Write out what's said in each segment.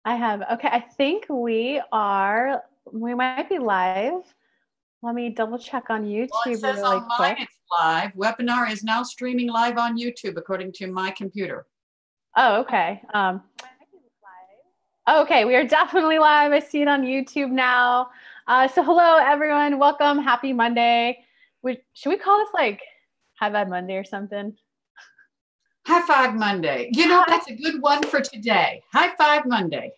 I have. Okay, I think we might be live. Let me double check on Well, it YouTube says really on mine quick. it's live. Webinar is now streaming live on YouTube, according to my computer. Oh, okay. Okay, we are definitely live. I see it on YouTube now. So hello, everyone. Welcome. Happy Monday. Should we call this like High Vibe Monday or something? High Five Monday. You know, that's a good one for today. High Five Monday.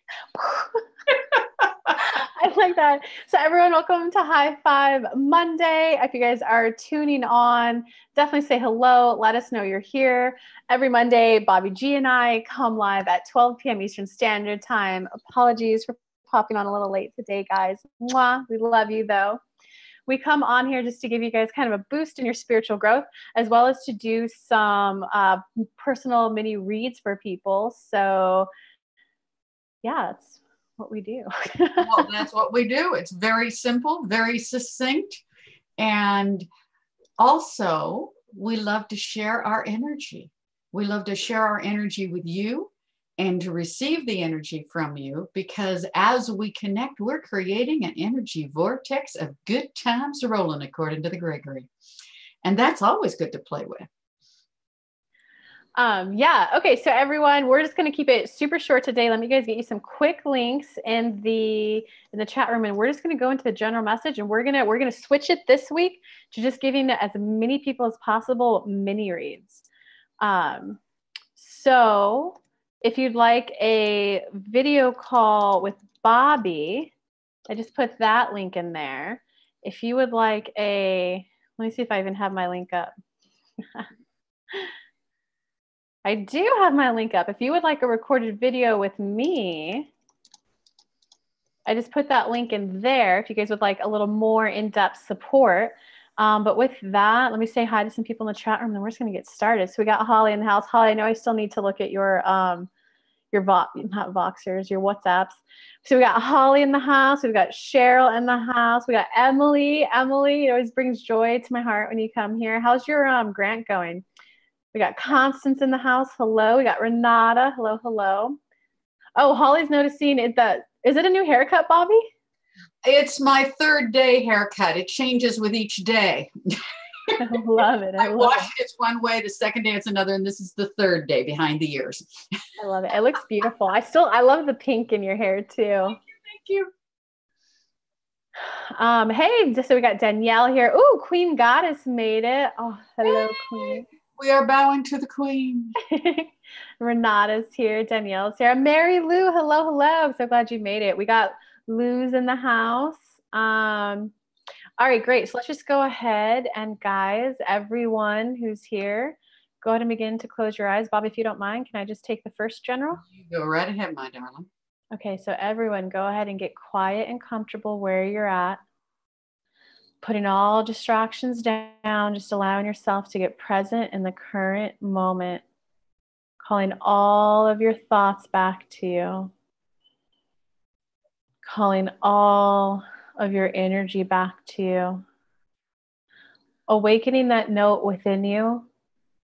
I like that. So everyone, welcome to High Five Monday. If you guys are tuning on, definitely say hello. Let us know you're here. Every Monday, Bobbie G and I come live at 12 p.m. Eastern Standard Time. Apologies for popping on a little late today, guys. Mwah. We love you, though. We come on here just to give you guys kind of a boost in your spiritual growth, as well as to do some personal mini reads for people. So yeah, it's what we do. Well, that's what we do. It's very simple, very succinct. And also, we love to share our energy. We love to share our energy with you and to receive the energy from you, because as we connect, we're creating an energy vortex of good times rolling, according to the Gregory. And that's always good to play with. Yeah. Okay. So everyone, we're just going to keep it super short today. Let me guys get you some quick links in the chat room, and we're just going to go into the general message, and we're going to switch it this week to just giving as many people as possible mini reads. So if you'd like a video call with Bobbie, I just put that link in there. If you would like let me see if I even have my link up. I do have my link up. If you would like a recorded video with me, I just put that link in there if you guys would like a little more in-depth support. But with that, let me say hi to some people in the chat room, and then we're just going to get started. So we got Holly in the house. Holly, I know I still need to look at your not Voxers, your WhatsApps. So we got Holly in the house. We've got Cheryl in the house. We got Emily. Emily, it always brings joy to my heart when you come here. How's your grant going? We got Constance in the house. Hello. We got Renata. Hello, hello. Oh, Holly's noticing is it a new haircut, Bobbie? It's my third day haircut. It changes with each day. I love it. I wash it one way, the second day it's another, and this is the third day behind the ears. I love it. It looks beautiful. I love the pink in your hair too. Thank you. Hey, so we got Danielle here. Ooh, Queen Goddess made it. Oh, hello, Queen. We are bowing to the Queen. Renata's here. Danielle's here. Mary Lou, hello, hello. I'm so glad you made it. We got Lou's in the house. All right, great. So let's just go ahead and guys, everyone who's here, go ahead and begin to close your eyes. Bobbie, if you don't mind, can I just take the first general? You go right ahead, my darling. Okay, so everyone go ahead and get quiet and comfortable where you're at. Putting all distractions down, just allowing yourself to get present in the current moment. Calling all of your thoughts back to you. Calling all of your energy back to you. Awakening that note within you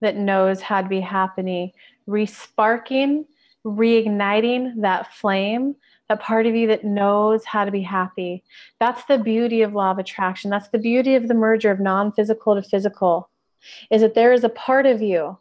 that knows how to be happy. Resparking, reigniting that flame, that part of you that knows how to be happy. That's the beauty of law of attraction. That's the beauty of the merger of non-physical to physical, is that there is a part of you,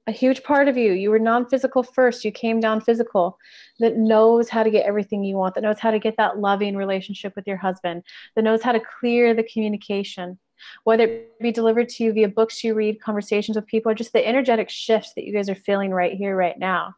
a huge part of you. You were non-physical first. You came down physical, that knows how to get everything you want, that knows how to get that loving relationship with your husband, that knows how to clear the communication, whether it be delivered to you via books you read, conversations with people, or just the energetic shifts that you guys are feeling right here, right now.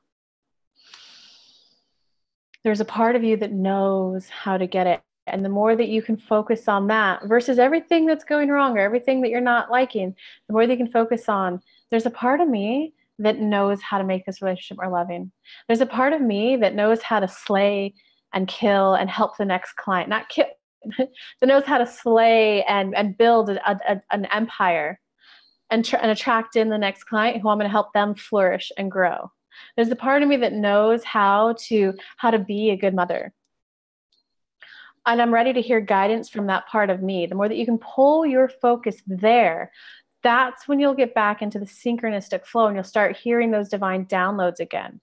There's a part of you that knows how to get it. And the more that you can focus on that versus everything that's going wrong or everything that you're not liking, the more that you can focus on, there's a part of me that knows how to make this relationship more loving. There's a part of me that knows how to slay and kill and help the next client, not kill, that knows how to slay and build an empire and attract in the next client who I'm going to help them flourish and grow. There's a part of me that knows how to be a good mother. And I'm ready to hear guidance from that part of me. The more that you can pull your focus there, that's when you'll get back into the synchronistic flow and you'll start hearing those divine downloads again.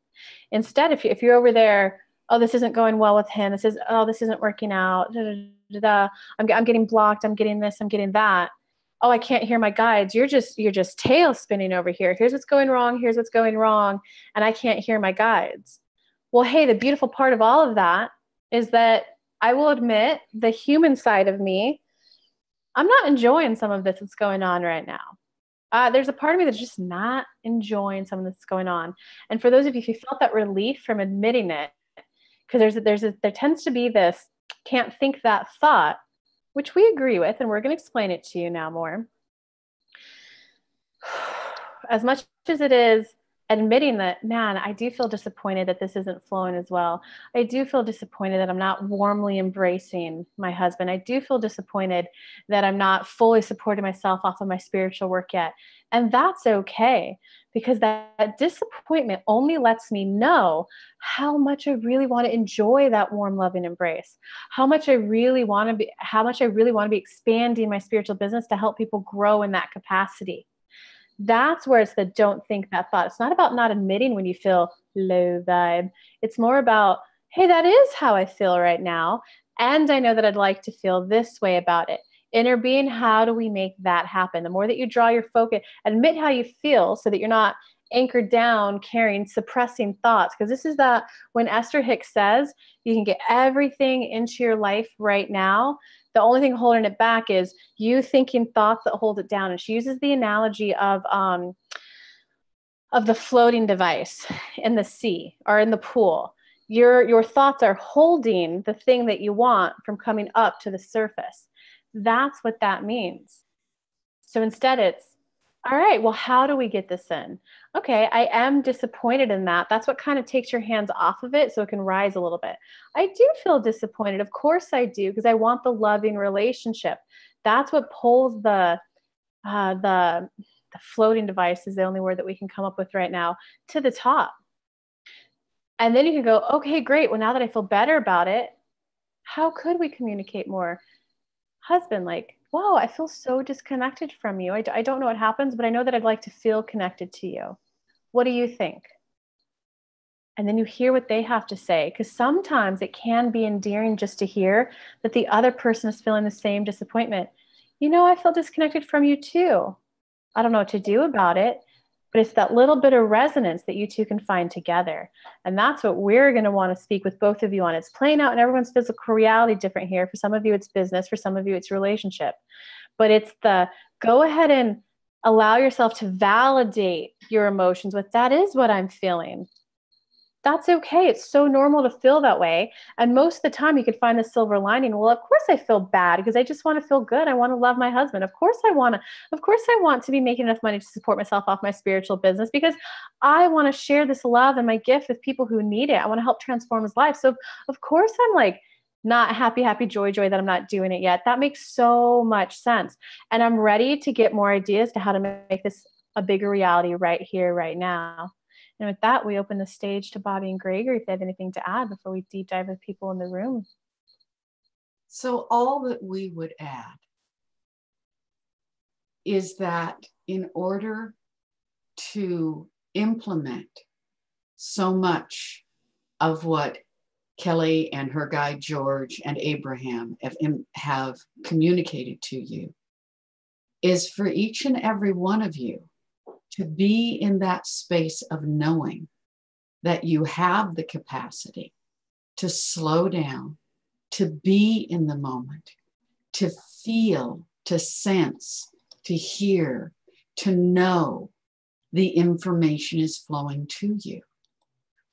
Instead, if you're over there, oh, this isn't going well with him. This isn't working out. I'm getting blocked. I'm getting this. I'm getting that. Oh, I can't hear my guides. You're just tail spinning over here. Here's what's going wrong. Here's what's going wrong. And I can't hear my guides. Well, hey, the beautiful part of all of that is that I will admit the human side of me, I'm not enjoying some of this that's going on right now. There's a part of me that's just not enjoying some of this that's going on. And for those of you who felt that relief from admitting it, because there tends to be this can't think that thought, which we agree with, and we're going to explain it to you now more. As much as it is admitting that, man, I do feel disappointed that this isn't flowing as well. I do feel disappointed that I'm not warmly embracing my husband. I do feel disappointed that I'm not fully supporting myself off of my spiritual work yet. And that's okay, because that disappointment only lets me know how much I really want to enjoy that warm, loving embrace, how much I really want to be expanding my spiritual business to help people grow in that capacity. That's where it's the don't think that thought. It's not about not admitting when you feel low vibe. It's more about, hey, that is how I feel right now. And I know that I'd like to feel this way about it. Inner being, how do we make that happen? The more that you draw your focus, admit how you feel so that you're not anchored down, suppressing thoughts. Because this is when Esther Hicks says you can get everything into your life right now. The only thing holding it back is you thinking thoughts that hold it down. And she uses the analogy of the floating device in the sea or in the pool. Your thoughts are holding the thing that you want from coming up to the surface. That's what that means. So instead it's, all right, well, how do we get this in? Okay, I am disappointed in that. That's what kind of takes your hands off of it so it can rise a little bit. I do feel disappointed. Of course I do, because I want the loving relationship. That's what pulls the floating device is the only word that we can come up with right now, to the top. And then you can go, okay, great. Well, now that I feel better about it, how could we communicate more? Husband, like, wow, I feel so disconnected from you. I don't know what happens, but I know that I'd like to feel connected to you. What do you think? And then you hear what they have to say, because sometimes it can be endearing just to hear that the other person is feeling the same disappointment. You know, I feel disconnected from you too. I don't know what to do about it, but it's that little bit of resonance that you two can find together. And that's what we're going to want to speak with both of you on. It's playing out in everyone's physical reality different here. For some of you, it's business. For some of you, it's relationship. But it's the go ahead and allow yourself to validate your emotions with, that is what I'm feeling. That's okay. It's so normal to feel that way. And most of the time you can find the silver lining. Well, of course I feel bad because I just want to feel good. I want to love my husband. Of course I want to be making enough money to support myself off my spiritual business, because I want to share this love and my gift with people who need it. I want to help transform his life. So of course I'm like not happy, joy that I'm not doing it yet. That makes so much sense. And I'm ready to get more ideas to how to make this a bigger reality right here, right now. And with that, we open the stage to Bobbie and Gregory if they have anything to add before we deep dive with people in the room. So all that we would add is that in order to implement so much of what Kelly and her guide George and Abraham have communicated to you, is for each and every one of you to be in that space of knowing that you have the capacity to slow down, to be in the moment, to feel, to sense, to hear, to know the information is flowing to you.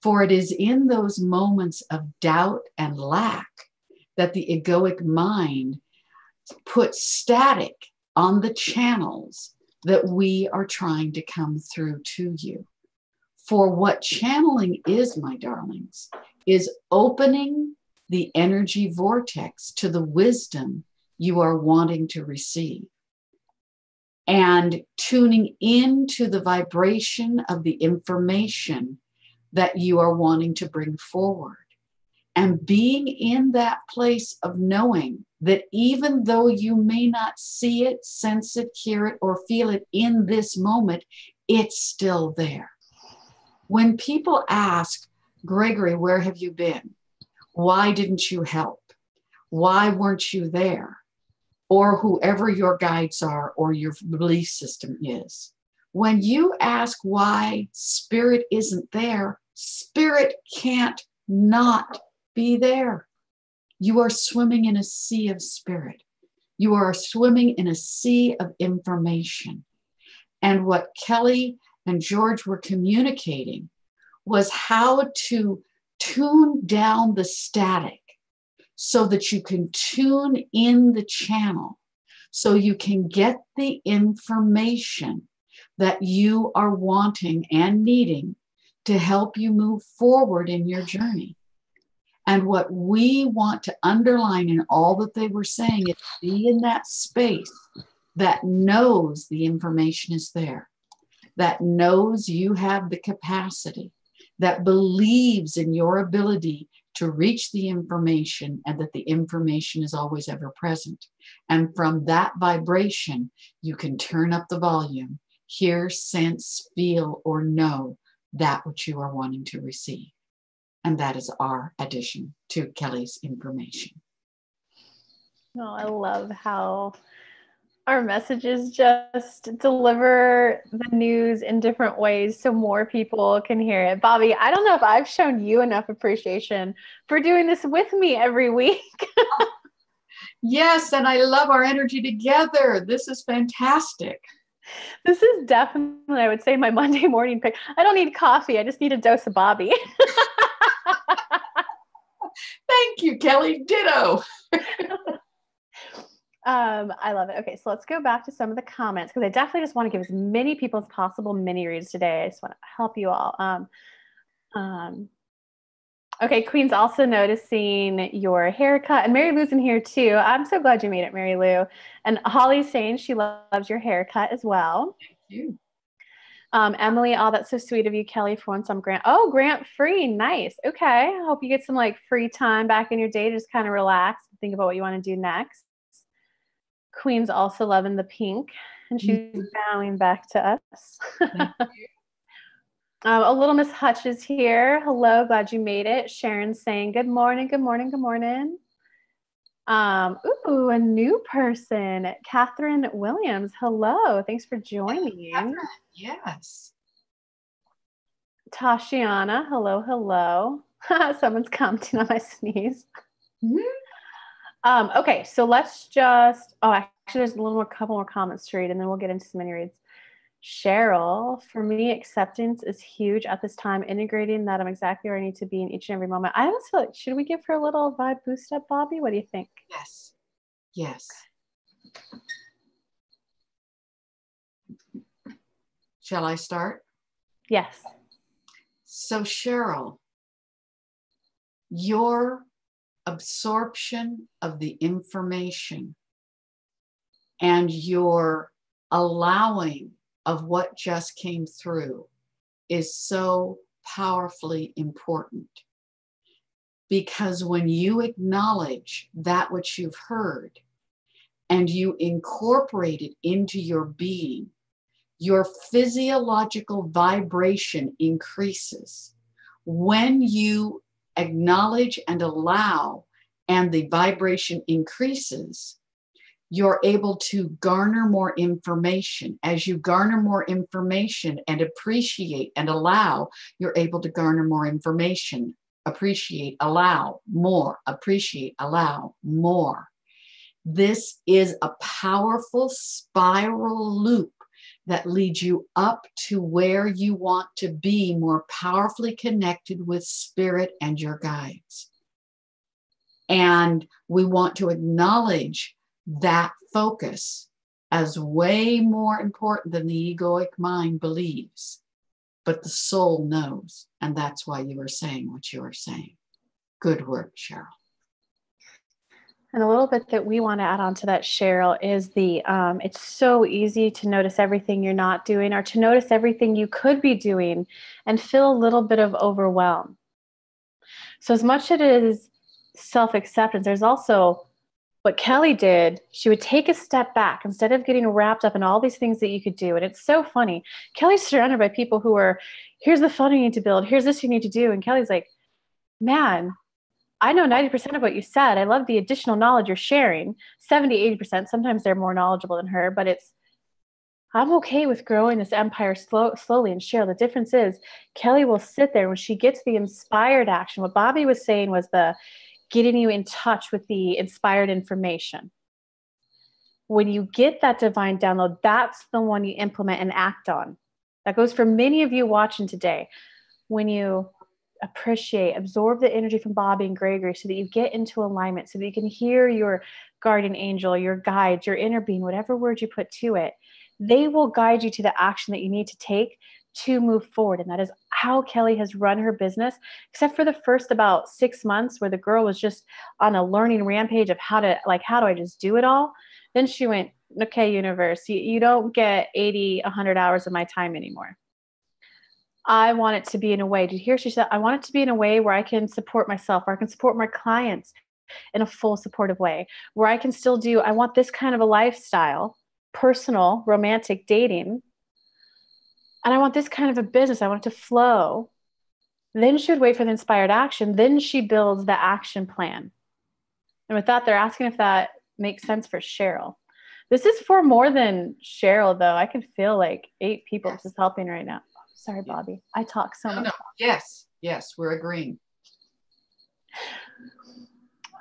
For it is in those moments of doubt and lack that the egoic mind puts static on the channels that we are trying to come through to you. For what channeling is, my darlings, is opening the energy vortex to the wisdom you are wanting to receive, and tuning into the vibration of the information that you are wanting to bring forward, and being in that place of knowing that even though you may not see it, sense it, hear it, or feel it in this moment, it's still there. When people ask, Gregory, where have you been? Why didn't you help? Why weren't you there? Or whoever your guides are or your belief system is. When you ask why spirit isn't there, spirit can't not be there. You are swimming in a sea of spirit. You are swimming in a sea of information. And what Kelly and George were communicating was how to tune down the static so that you can tune in the channel, so you can get the information that you are wanting and needing to help you move forward in your journey. And what we want to underline in all that they were saying is be in that space that knows the information is there, that knows you have the capacity, that believes in your ability to reach the information and that the information is always ever present. And from that vibration, you can turn up the volume, hear, sense, feel, or know that which you are wanting to receive. And that is our addition to Kelly's information. Oh, I love how our messages just deliver the news in different ways so more people can hear it. Bobbie, I don't know if I've shown you enough appreciation for doing this with me every week. Yes, and I love our energy together. This is fantastic. This is definitely, I would say, my Monday morning pick. I don't need coffee. I just need a dose of Bobbie. Thank you, Kelly. Ditto. I love it. Okay, so let's go back to some of the comments because I definitely just want to give as many people as possible mini reads today. I just want to help you all. Okay, Queen's also noticing your haircut, and Mary Lou's in here too. I'm so glad you made it, Mary Lou. And Holly's saying she loves your haircut as well. Thank you. Emily, oh, that's so sweet of you, Kelly, for once I'm grant free. Nice. Okay. I hope you get some like free time back in your day to just kind of relax and think about what you want to do next. Queen's also loving the pink, and she's bowing back to us. A little Miss Hutch is here. Hello, glad you made it. Sharon's saying good morning, good morning, good morning. Ooh, a new person, Catherine Williams. Hello, thanks for joining. Catherine, yes. Tashiana, hello, hello. Someone's commenting on my sneeze. Okay, so let's just, actually there's a couple more comments to read and then we'll get into some mini reads. Cheryl, for me, acceptance is huge at this time, integrating that I'm exactly where I need to be in each and every moment. I almost feel like, should we give her a little vibe boost up, Bobbie? What do you think? Yes. Yes. Shall I start? Yes. So Cheryl, your absorption of the information and your allowing of what just came through is so powerfully important. Because when you acknowledge that which you've heard and you incorporate it into your being, your physiological vibration increases. When you acknowledge and allow and the vibration increases, you're able to garner more information. As you garner more information and appreciate and allow, you're able to garner more information. Appreciate, allow more, appreciate, allow more. This is a powerful spiral loop that leads you up to where you want to be, more powerfully connected with spirit and your guides. And we want to acknowledge that focus as way more important than the egoic mind believes. But the soul knows, and that's why you are saying what you are saying. Good work, Cheryl. And a little bit that we want to add on to that, Cheryl, is it's so easy to notice everything you're not doing or to notice everything you could be doing and feel a little bit of overwhelm. So as much as it is self-acceptance, there's also What Kelly did, she would take a step back instead of getting wrapped up in all these things that you could do. And it's so funny. Kelly's surrounded by people who are, here's the funnel you need to build. Here's this you need to do. And Kelly's like, man, I know 90% of what you said. I love the additional knowledge you're sharing. 70, 80%. Sometimes they're more knowledgeable than her, but I'm okay with growing this empire slowly. And Cheryl, the difference is Kelly will sit there when she gets the inspired action. What Bobbie was saying was the getting you in touch with the inspired information. When you get that divine download, that's the one you implement and act on. That goes for many of you watching today. When you appreciate, absorb the energy from Bobbie and Gregory so that you get into alignment, so that you can hear your guardian angel, your guide, your inner being, whatever word you put to it, they will guide you to the action that you need to take to move forward. And that is how Kelly has run her business, except for the first about 6 months where the girl was just on a learning rampage of how do I just do it all? Then she went, okay, universe, you don't get 80, 100 hours of my time anymore. I want it to be in a way, did you hear? She said, I want it to be in a way where I can support myself, where I can support my clients in a full supportive way, where I can still do, I want this kind of a lifestyle, personal, romantic dating, and I want this kind of a business. I want it to flow. Then she would wait for the inspired action. Then she builds the action plan. And with that, they're asking if that makes sense for Cheryl. This is for more than Cheryl, though. I can feel like 8 people this is helping right now. Sorry, Bobbie. I talk so much. No. Yes, we're agreeing.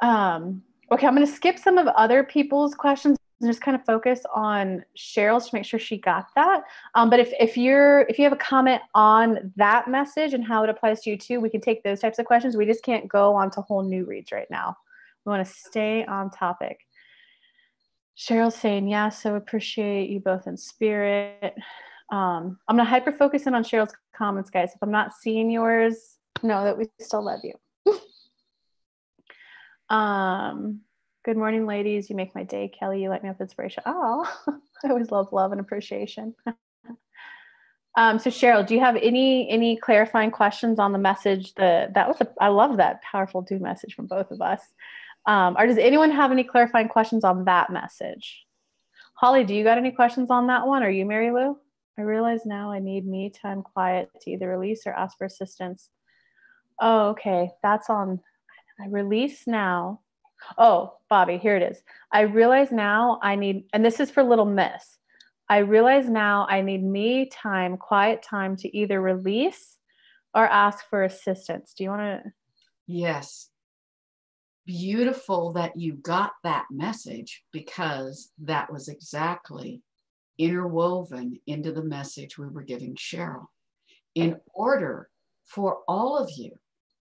Okay, I'm going to skip some of other people's questions and just kind of focus on Cheryl's to make sure she got that. But if you have a comment on that message and how it applies to you too, we can take those types of questions. We just can't go on to whole new reads right now. We want to stay on topic. Cheryl's saying, yeah, so appreciate you both in spirit. I'm going to hyper focus in on Cheryl's comments, guys. If I'm not seeing yours, know that we still love you. Good morning, ladies. You make my day. Kelly, you light me up with inspiration. Oh, I always love love and appreciation. So Cheryl, do you have any clarifying questions on the message? I love that powerful do message from both of us. Or does anyone have any clarifying questions on that message? Holly, do you got any questions on that one? Are you Mary Lou? I realize now I need me time quiet to either release or ask for assistance. Oh, okay. That's on. I release now. Oh, Bobbie, here it is. I realize now I need, and this is for Little Miss. I realize now I need me time, quiet time to either release or ask for assistance. Do you want to? Yes. Beautiful that you got that message, because that was exactly interwoven into the message we were giving Cheryl. In order for all of you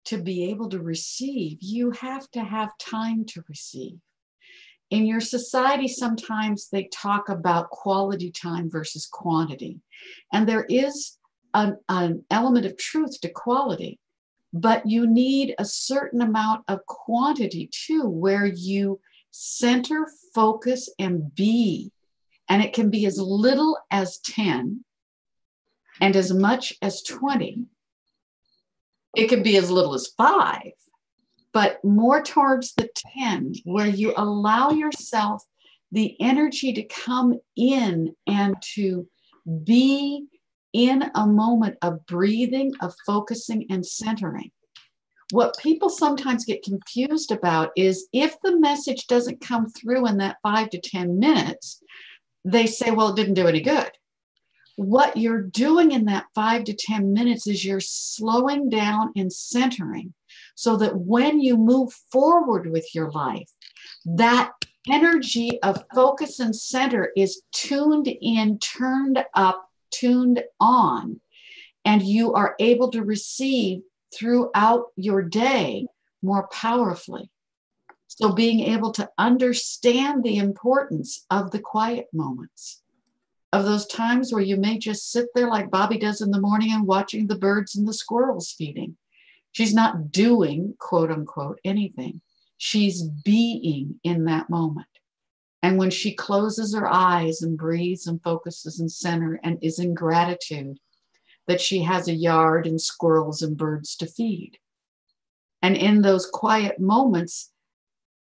to be able to receive, you have to have time to receive. In your society, sometimes they talk about quality time versus quantity. And there is an element of truth to quality, but you need a certain amount of quantity too, where you center, focus, and be. And it can be as little as 10 and as much as 20. It can be as little as 5, but more towards the 10, where you allow yourself the energy to come in and to be in a moment of breathing, of focusing and centering. What people sometimes get confused about is if the message doesn't come through in that 5 to 10 minutes, they say, well, it didn't do any good. What you're doing in that 5 to 10 minutes is you're slowing down and centering so that when you move forward with your life, that energy of focus and center is tuned in, turned up, tuned on, and you are able to receive throughout your day more powerfully. So being able to understand the importance of the quiet moments, of those times where you may just sit there like Bobbie does in the morning and watching the birds and the squirrels feeding. She's not doing, quote unquote, anything. She's being in that moment. And when she closes her eyes and breathes and focuses and center and is in gratitude that she has a yard and squirrels and birds to feed. And in those quiet moments,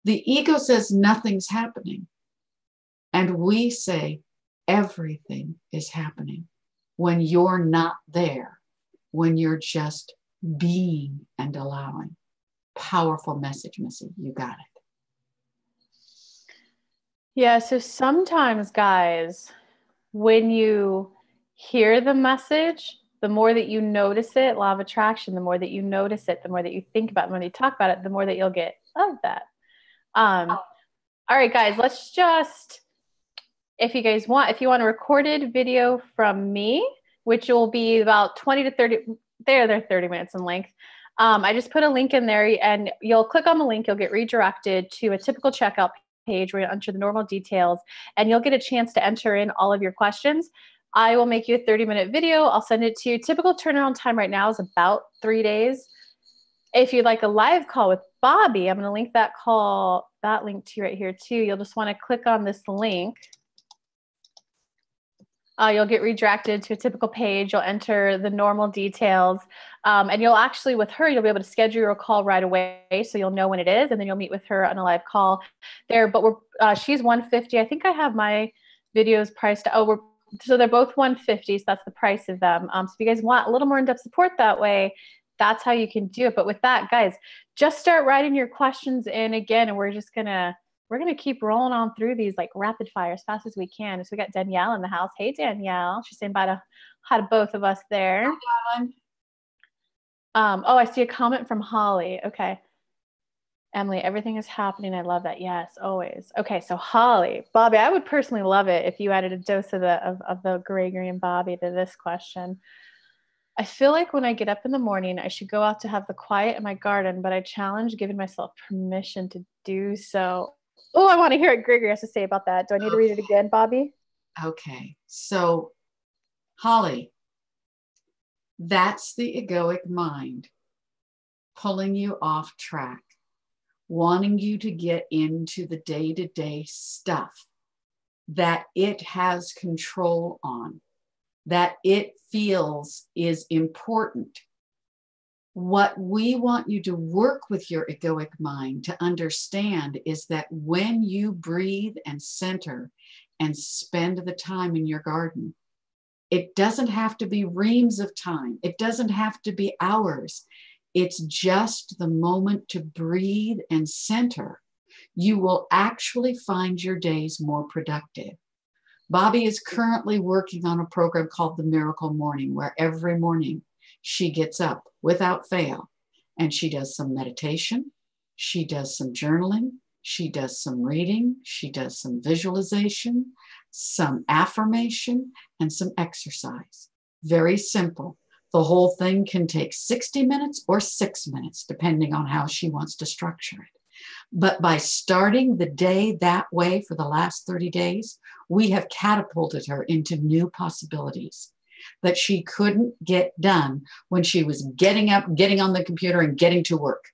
The ego says nothing's happening. And we say everything is happening when you're not there, when you're just being and allowing. Powerful message, Missy. You got it. Yeah, so sometimes, guys, when you hear the message, the more that you notice it, law of attraction, the more that you notice it, the more that you think about it, the more that you talk about it, the more that you'll get of that. All right, guys, let's just, if you want a recorded video from me, which will be about 20 to 30, they're 30 minutes in length. I just put a link in there, and you'll click on the link, you'll get redirected to a typical checkout page where you enter the normal details, and you'll get a chance to enter in all of your questions. I will make you a 30-minute video. I'll send it to you. Typical turnaround time right now is about 3 days. If you'd like a live call with Bobbie, I'm going to link that link to you right here too. You'll just want to click on this link. You'll get redirected to a typical page. You'll enter the normal details. And you'll actually, with her, you'll be able to schedule your call right away. So you'll know when it is, and then you'll meet with her on a live call there. But she's $150. I think I have my videos priced. So they're both $150. So that's the price of them. So if you guys want a little more in-depth support that way, that's how you can do it. But with that, guys, just start writing your questions in again, and we're going to keep rolling on through these like rapid fire as fast as we can. So we got Danielle in the house. Hey, Danielle. She's saying hi to both of us there. Oh, I see a comment from Holly. Okay. Emily, everything is happening. I love that. Yes, always. Okay, so Holly, Bobbie, I would personally love it if you added a dose of the Gregory and Bobbie to this question. I feel like when I get up in the morning, I should go out to have the quiet in my garden, but I challenge giving myself permission to do so. Oh, I want to hear what Gregory has to say about that. Do I need to read it again, Bobbie? Okay. So, Holly, that's the egoic mind pulling you off track, wanting you to get into the day-to-day stuff that it has control on, that it feels is important. What we want you to work with your egoic mind to understand is that when you breathe and center and spend the time in your garden, it doesn't have to be reams of time. It doesn't have to be hours. It's just the moment to breathe and center. You will actually find your days more productive. Bobbie is currently working on a program called The Miracle Morning, where every morning she gets up without fail and she does some meditation, she does some journaling, she does some reading, she does some visualization, some affirmation, and some exercise. Very simple. The whole thing can take 60 minutes or 6 minutes, depending on how she wants to structure it. But by starting the day that way for the last 30 days, we have catapulted her into new possibilities that she couldn't get done when she was getting up, getting on the computer, and getting to work.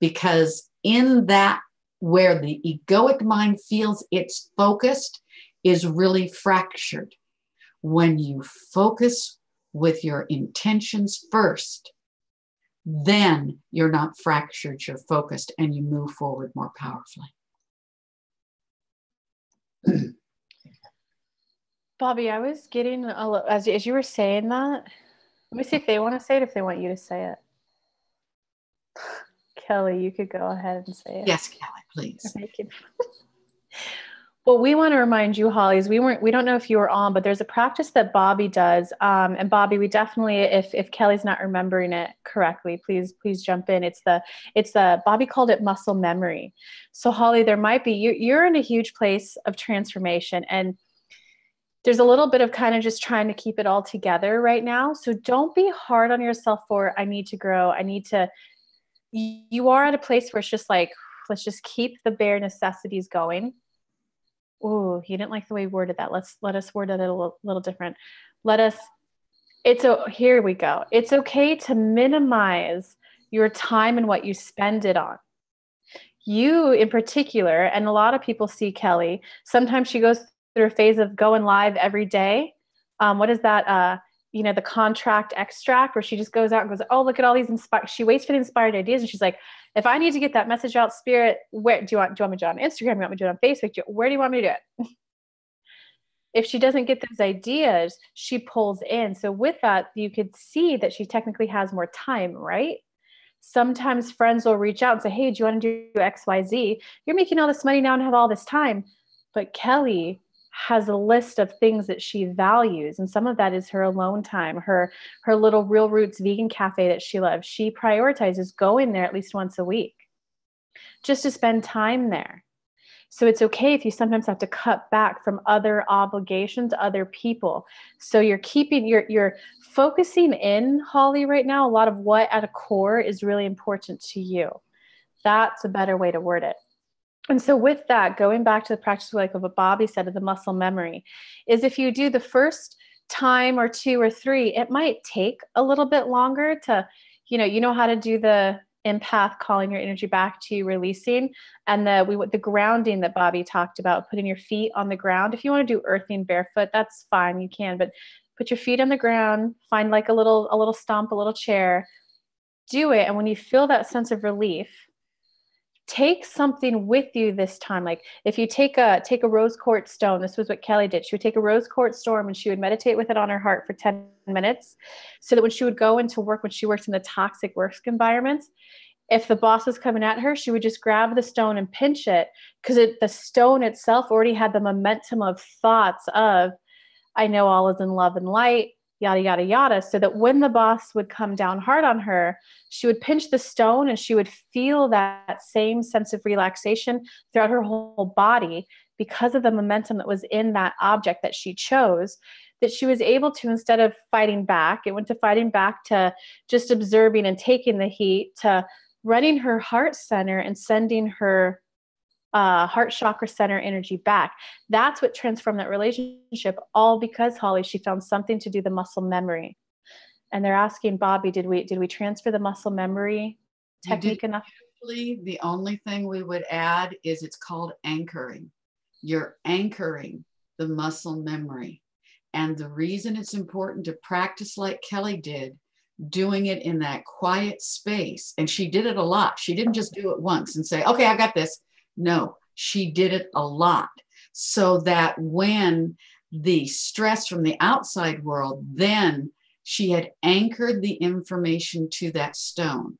Because in that, where the egoic mind feels it's focused, is really fractured. When you focus with your intentions first, then you're not fractured, you're focused, and you move forward more powerfully. Bobbie, I was getting, as you were saying that, let me see if they want to say it, if they want you to say it. Kelly, you could go ahead and say it. Yes, Kelly, please. Well, we want to remind you, Holly, we don't know if you were on, but there's a practice that Bobbie does. And Bobbie, we definitely, if Kelly's not remembering it correctly, please jump in. It's the Bobbie called it muscle memory. So Holly, there might be, you're in a huge place of transformation, and there's a little bit of kind of just trying to keep it all together right now. So don't be hard on yourself for, I need to grow. You are at a place where it's just like, let's just keep the bare necessities going. Oh, he didn't like the way we worded that. Let us word it a little different. Here we go. It's okay to minimize your time and what you spend it on. You in particular, and a lot of people see Kelly, sometimes she goes through a phase of going live every day. What is that? the contract extract where she just goes out and goes, oh, look at all these she waits for the inspired ideas. And she's like, if I need to get that message out, Spirit, where do you want me to do it on Instagram? Do you want me to do it on Facebook? Where do you want me to do it? If she doesn't get those ideas, she pulls in. So with that, you could see that she technically has more time, right? Sometimes friends will reach out and say, hey, do you want to do X, Y, Z? You're making all this money now and have all this time. But Kelly has a list of things that she values. And some of that is her alone time, her little Real Roots vegan cafe that she loves. She prioritizes going there at least once a week just to spend time there. So it's okay if you sometimes have to cut back from other obligations, other people. So you're focusing in, Holly, right now, a lot of what at a core is really important to you. That's a better way to word it. And so with that, going back to the practice like of what Bobbie said of the muscle memory, is if you do the first time or two or three, it might take a little bit longer to, you know how to do the empath calling your energy back to you, releasing, and the grounding that Bobbie talked about, putting your feet on the ground. If you want to do earthing barefoot, that's fine, you can, but put your feet on the ground, find like a little stump, a little chair, do it. And when you feel that sense of relief, take something with you this time. Like if you take a rose quartz stone, this was what Kelly did. She would take a rose quartz stone and she would meditate with it on her heart for 10 minutes so that when she would go into work, when she works in the toxic work environments, if the boss was coming at her, she would just grab the stone and pinch it because the stone itself already had the momentum of thoughts of, I know all is in love and light, yada, yada, yada. So that when the boss would come down hard on her, she would pinch the stone and she would feel that same sense of relaxation throughout her whole body because of the momentum that was in that object that she chose, that she was able to, instead of fighting back, it went to fighting back to just observing and taking the heat, to running her heart center and sending her heart chakra center energy back. That's what transformed that relationship, all because, Holly, she found something to do the muscle memory. And they're asking Bobbie, did we transfer the muscle memory technique enough? Actually, the only thing we would add is it's called anchoring. You're anchoring the muscle memory. And the reason it's important to practice like Kelly did, doing it in that quiet space, and she did it a lot. She didn't just do it once and say, okay, I got this. No, she did it a lot so that when the stress from the outside world, then she had anchored the information to that stone.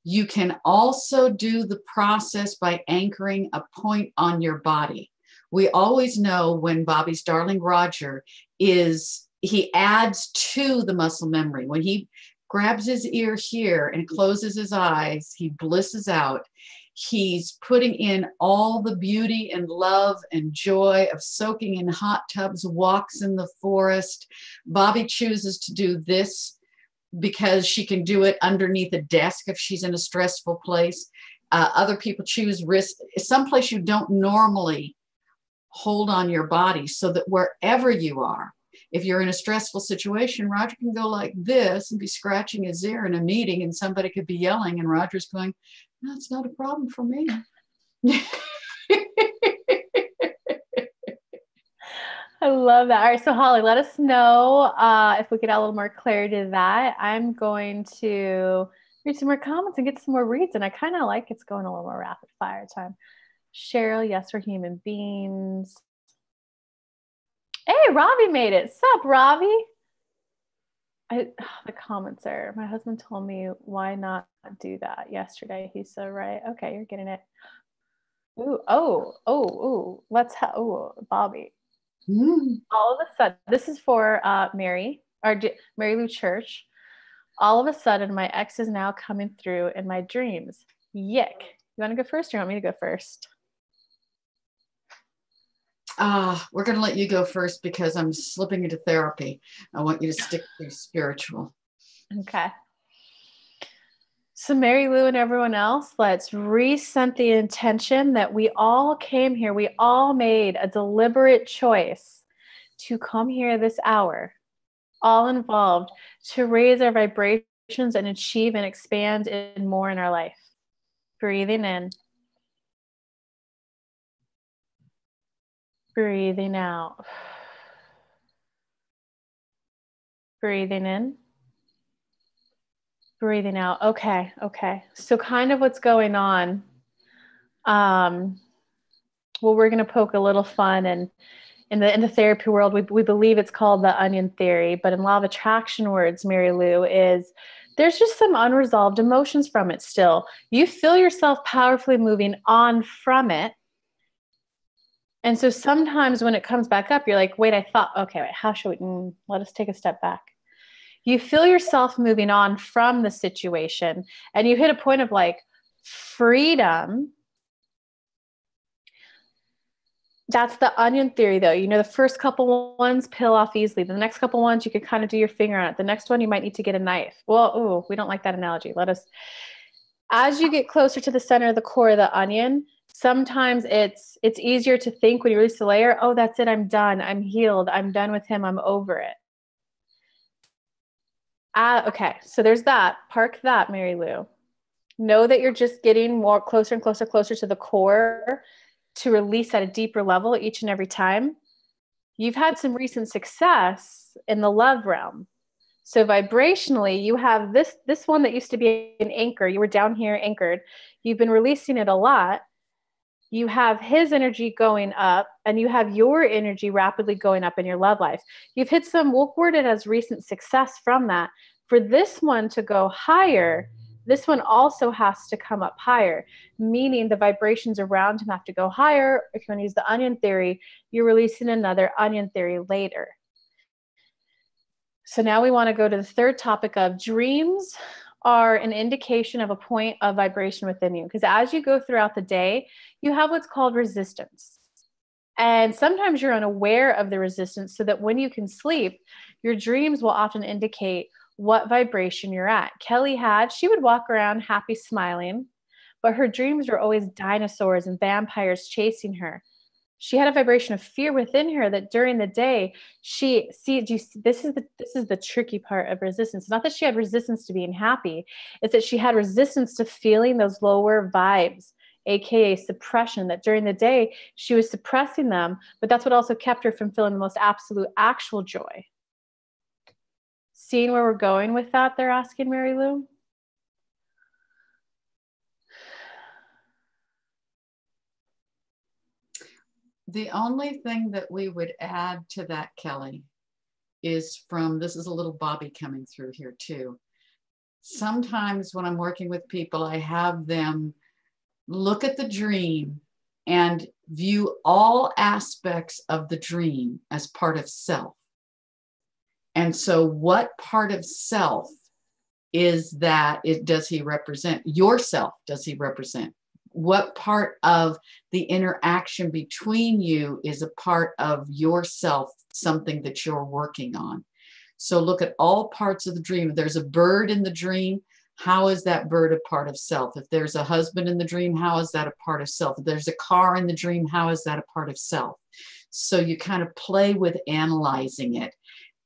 You can also do the process by anchoring a point on your body. We always know when Bobbie's darling Roger he adds to the muscle memory. When he grabs his ear here and closes his eyes, he blisses out. He's putting in all the beauty and love and joy of soaking in hot tubs, walks in the forest. Bobbie chooses to do this because she can do it underneath a desk if she's in a stressful place. Other people choose risk, someplace you don't normally hold on your body, so that wherever you are, if you're in a stressful situation, Roger can go like this and be scratching his ear in a meeting, and somebody could be yelling, and Roger's going, no, it's not a problem for me. I love that. All right, so Holly, let us know if we could add a little more clarity to that. I'm going to read some more comments and get some more reads, and I kind of like it's going a little more rapid fire time. Cheryl, yes, we're human beings. Hey, Robbie made it. Sup, Robbie? The comments are, my husband told me why not do that yesterday. He's so right. Okay, you're getting it. Ooh, Bobbie. All of a sudden, this is for Mary Lou Church. All of a sudden, my ex is now coming through in my dreams. Yick. You want to go first or you want me to go first? We're going to let you go first because I'm slipping into therapy. I want you to stick to spiritual. Okay. So Mary Lou and everyone else, let's resent the intention that we all came here. We all made a deliberate choice to come here this hour, all involved, to raise our vibrations and achieve and expand in more in our life. Breathing in. Breathing out. Breathing in. Breathing out. Okay. Okay. So kind of what's going on. Well, we're going to poke a little fun, and in the therapy world, we believe it's called the onion theory, but in law of attraction words, Mary Lou, is there's just some unresolved emotions from it still. You feel yourself powerfully moving on from it. And so sometimes when it comes back up, you're like, wait, I thought, okay, wait, how should we, let us take a step back. You feel yourself moving on from the situation, and you hit a point of like freedom. That's the onion theory, though. You know, the first couple ones peel off easily. The next couple ones, you could kind of do your finger on it. The next one, you might need to get a knife. Well, ooh, we don't like that analogy. As you get closer to the center of the core of the onion, sometimes it's easier to think when you release the layer, oh, that's it. I'm done. I'm healed. I'm done with him. I'm over it. Okay, so there's that. Park that, Mary Lou. Know that you're just getting more closer and closer to the core to release at a deeper level each and every time. You've had some recent success in the love realm. So vibrationally, you have this one that used to be an anchor. You were down here anchored. You've been releasing it a lot. You have his energy going up, and you have your energy rapidly going up in your love life. You've hit some, we'll word it as recent success from that. For this one to go higher, this one also has to come up higher, meaning the vibrations around him have to go higher. If you want to use the onion theory, you're releasing another onion theory later. So now we want to go to the third topic of dreams are an indication of a point of vibration within you. Because as you go throughout the day, you have what's called resistance. And sometimes you're unaware of the resistance, so that when you can sleep, your dreams will often indicate what vibration you're at. Kelly she would walk around happy, smiling, but her dreams were always dinosaurs and vampires chasing her. She had a vibration of fear within her that during the day, this is the tricky part of resistance. Not that she had resistance to being happy. It's that she had resistance to feeling those lower vibes, AKA suppression, that during the day she was suppressing them, but that's what also kept her from feeling the most absolute actual joy. Seeing where we're going with that, they're asking, Mary Lou? The only thing that we would add to that, Kelly, is this is a little Bobbie coming through here too. Sometimes when I'm working with people, I have them look at the dream and view all aspects of the dream as part of self. And so what part of self does he represent? Yourself does he represent? What part of the interaction between you is a part of yourself, something that you're working on? So look at all parts of the dream. If there's a bird in the dream, how is that bird a part of self? If there's a husband in the dream, how is that a part of self? If there's a car in the dream, how is that a part of self? So you kind of play with analyzing it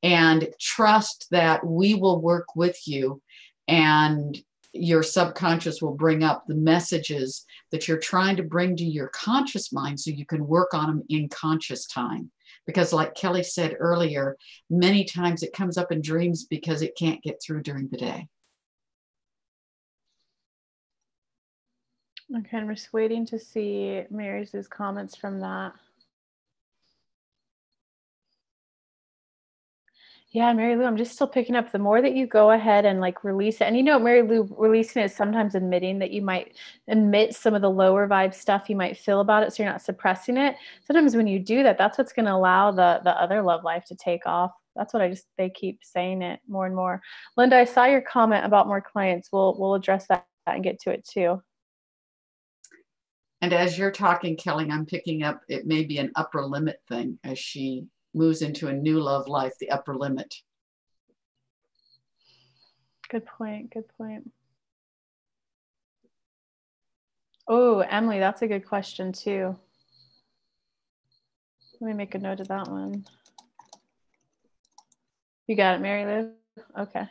and trust that we will work with you, and your subconscious will bring up the messages that you're trying to bring to your conscious mind so you can work on them in conscious time. Because like Kelly said earlier, many times it comes up in dreams because it can't get through during the day. Okay, I'm just waiting to see Mary's comments from that. Yeah, Mary Lou, I'm just still picking up. The more that you go ahead and like release it, and you know, Mary Lou, releasing it is sometimes admitting that you might admit some of the lower vibe stuff you might feel about it, so you're not suppressing it. Sometimes when you do that, that's what's going to allow the other love life to take off. That's what they keep saying it more and more. Linda, I saw your comment about more clients. We'll address that and get to it too. And as you're talking, Kelly, I'm picking up it may be an upper limit thing as she moves into a new love life, the upper limit. Good point. Good point. Oh, Emily, that's a good question too. Let me make a note of that one. You got it, Mary Lou? Okay. I'm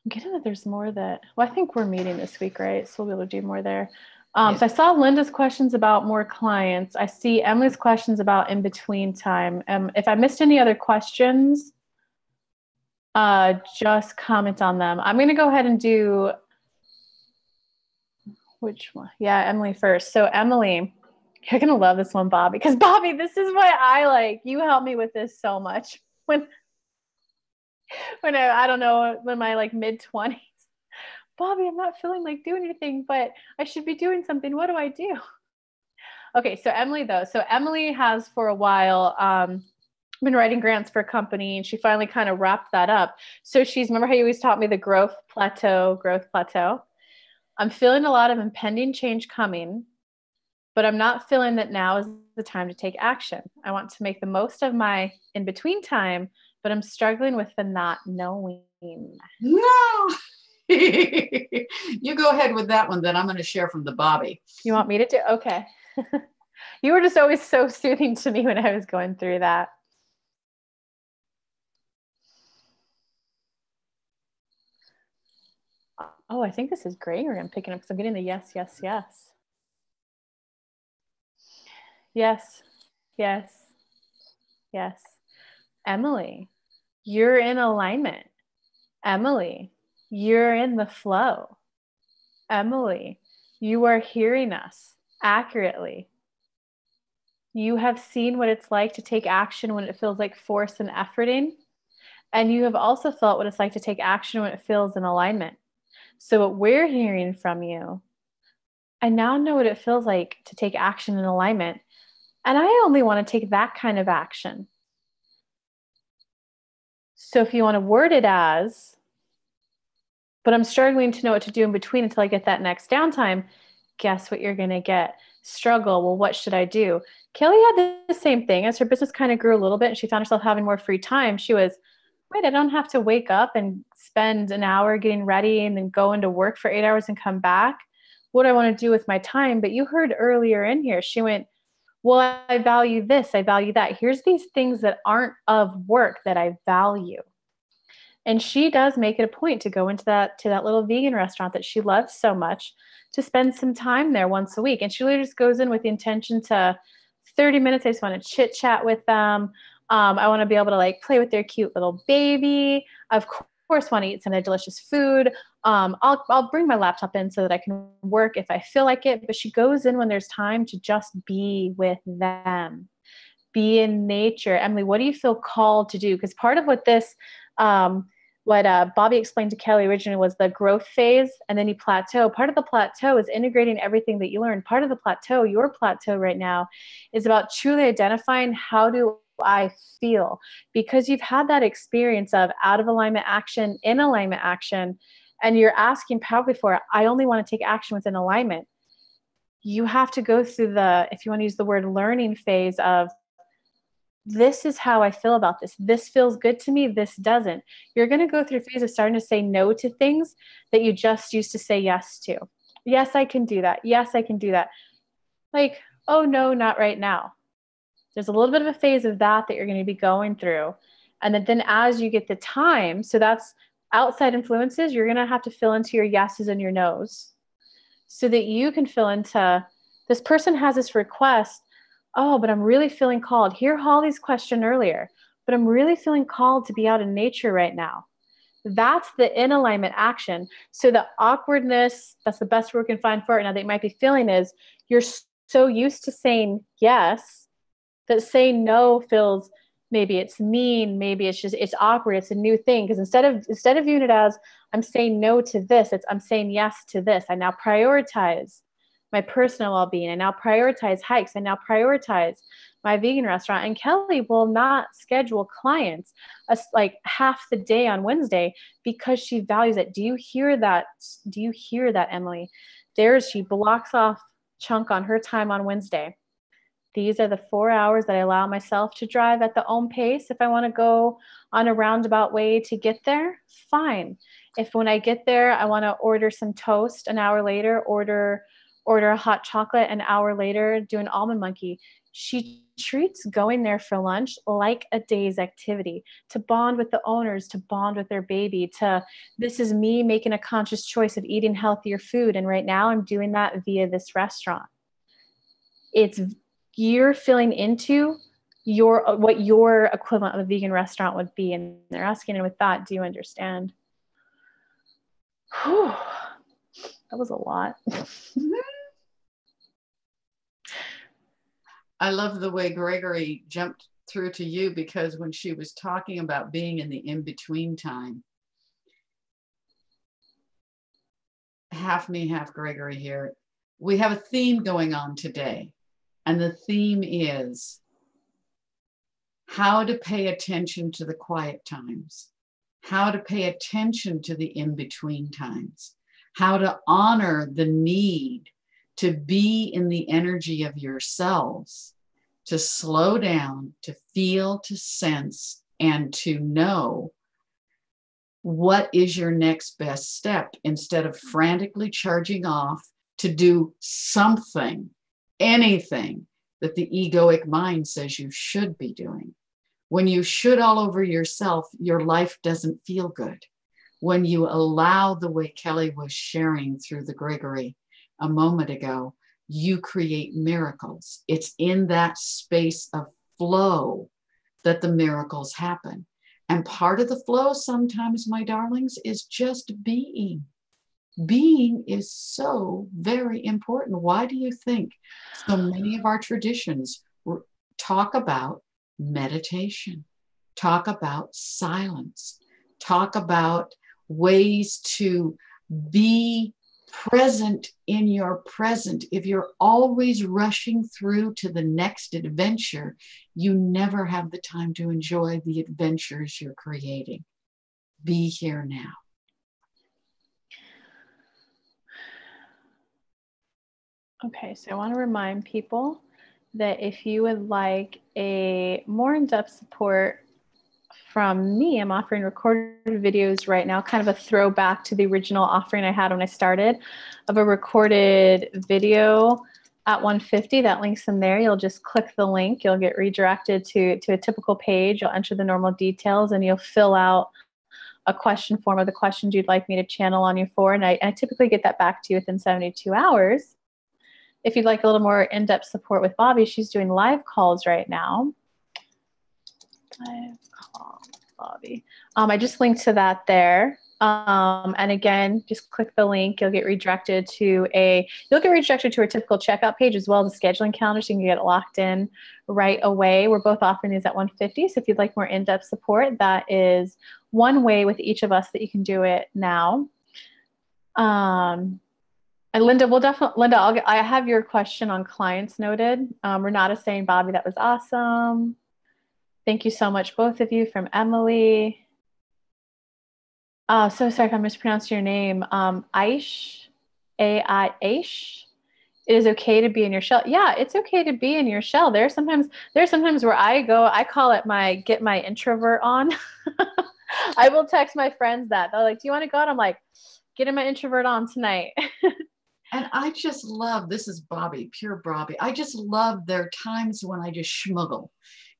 getting that there's more well, I think we're meeting this week, right? So we'll be able to do more there. So I saw Linda's questions about more clients. I see Emily's questions about in between time. If I missed any other questions, Just comment on them. I'm going to go ahead and do which one? Yeah, Emily first. So Emily, you're going to love this one, Bobbie, because Bobbie, this is what I like. You help me with this so much. When I don't know, when my like mid-20s, Bobbie, I'm not feeling like doing anything, but I should be doing something. What do I do? Okay, so Emily though. So Emily has for a while been writing grants for a company, and she finally kind of wrapped that up. So remember how you always taught me the growth plateau. I'm feeling a lot of impending change coming, but I'm not feeling that now is the time to take action. I want to make the most of my in between time, but I'm struggling with the not knowing. No. You go ahead with that one, then I'm going to share from the Bobbie. You want me to do? Okay. You were just always so soothing to me when I was going through that. Oh, I think this is great. I'm picking up because I'm getting the yes, yes, yes. Yes, yes, yes. Emily, you're in alignment. Emily, you're in the flow. Emily, you are hearing us accurately. You have seen what it's like to take action when it feels like force and efforting. And you have also felt what it's like to take action when it feels in alignment. So what we're hearing from you, I now know what it feels like to take action in alignment. And I only want to take that kind of action. So if you want to word it as, but I'm struggling to know what to do in between until I get that next downtime, guess what you're going to get? Struggle. Well, what should I do? Kelly had the same thing. As her business kind of grew a little bit and she found herself having more free time, she was, wait, I don't have to wake up and spend an hour getting ready and then go into work for 8 hours and come back. What do I want to do with my time? But you heard earlier in here, she went, well, I value this, I value that. Here's these things that aren't of work that I value. And she does make it a point to go into that little vegan restaurant that she loves so much, to spend some time there once a week. And she literally just goes in with the intention to 30 minutes. I just want to chit chat with them. I want to be able to like play with their cute little baby. Of course, want to eat some of their delicious food. I'll bring my laptop in so that I can work if I feel like it. But she goes in when there's time to just be with them, be in nature. Emily, what do you feel called to do? Because part of what this what Bobbie explained to Kelly originally was the growth phase, and then you plateau. Part of the plateau is integrating everything that you learned. Part of the plateau, your plateau right now, is about truly identifying how do I feel, because you've had that experience of out of alignment action, in alignment action, and you're asking powerfully for it. I only want to take action within alignment. You have to go through the, if you want to use the word learning phase of, this is how I feel about this. This feels good to me. This doesn't. You're going to go through a phase of starting to say no to things that you just used to say yes to. Yes, I can do that. Yes, I can do that. Like, oh no, not right now. There's a little bit of a phase of that you're going to be going through. And then as you get the time, so that's outside influences, you're going to have to fill into your yeses and your nos so that you can fill into, this person has this request. Oh, but I'm really feeling called. Hear Holly's question earlier, but I'm really feeling called to be out in nature right now. That's the in alignment action. So the awkwardness, that's the best word we can find for it now that you might be feeling, is you're so used to saying yes that saying no feels, maybe it's mean, maybe it's just, it's awkward, it's a new thing. Because instead of viewing it as I'm saying no to this, it's I'm saying yes to this. I now prioritize my personal well-being. I now prioritize hikes. I now prioritize my vegan restaurant. And Kelly will not schedule clients like half the day on Wednesday because she values it. Do you hear that? Do you hear that, Emily? She blocks off chunk on her time on Wednesday. These are the 4 hours that I allow myself to drive at the own pace. If I want to go on a roundabout way to get there, fine. If when I get there, I want to order some toast an hour later, order a hot chocolate an hour later, do an almond monkey. She treats going there for lunch like a day's activity, to bond with the owners, to bond with their baby, this is me making a conscious choice of eating healthier food. And right now I'm doing that via this restaurant. You're filling into what your equivalent of a vegan restaurant would be. And they're asking, and with that, do you understand? Whew, that was a lot. I love the way Gregory jumped through to you, because when she was talking about being in the in-between time, half me, half Gregory here, we have a theme going on today. And the theme is how to pay attention to the quiet times, how to pay attention to the in-between times, how to honor the need to be in the energy of yourselves, to slow down, to feel, to sense, and to know what is your next best step, instead of frantically charging off to do something, anything that the egoic mind says you should be doing. When you should all over yourself, your life doesn't feel good. When you allow, the way Kelly was sharing through the Gregory a moment ago, you create miracles. It's in that space of flow that the miracles happen. And part of the flow sometimes, my darlings, is just being. Being is so very important. Why do you think so many of our traditions talk about meditation, talk about silence, talk about ways to be present in your present? If you're always rushing through to the next adventure, you never have the time to enjoy the adventures you're creating. Be here now. Okay, so I want to remind people that if you would like a more in-depth support from me, I'm offering recorded videos right now, kind of a throwback to the original offering I had when I started, of a recorded video at 150. That link's in there. You'll just click the link. You'll get redirected to a typical page. You'll enter the normal details, and you'll fill out a question form of the questions you'd like me to channel on you for. And I typically get that back to you within 72 hours. If you'd like a little more in-depth support with Bobbie, she's doing live calls right now. Live call, Bobbie. I just linked to that there. And again, just click the link. You'll get redirected to a typical checkout page, as well as a scheduling calendar, so you can get it locked in right away. We're both offering these at 150. So if you'd like more in-depth support, that is one way with each of us that you can do it now. And Linda, I have your question on clients noted. Renata's saying, Bobbie, that was awesome. Thank you so much, both of you, from Emily. So sorry if I mispronounced your name. Aish, Aish. It is okay to be in your shell. Yeah, it's okay to be in your shell. There's sometimes where I call it get my introvert on. I will text my friends that. They're like, do you want to go out? I'm like, getting my introvert on tonight. And I just love, this is Bobbie, pure Bobbie. I just love there are times when I just schmuggle.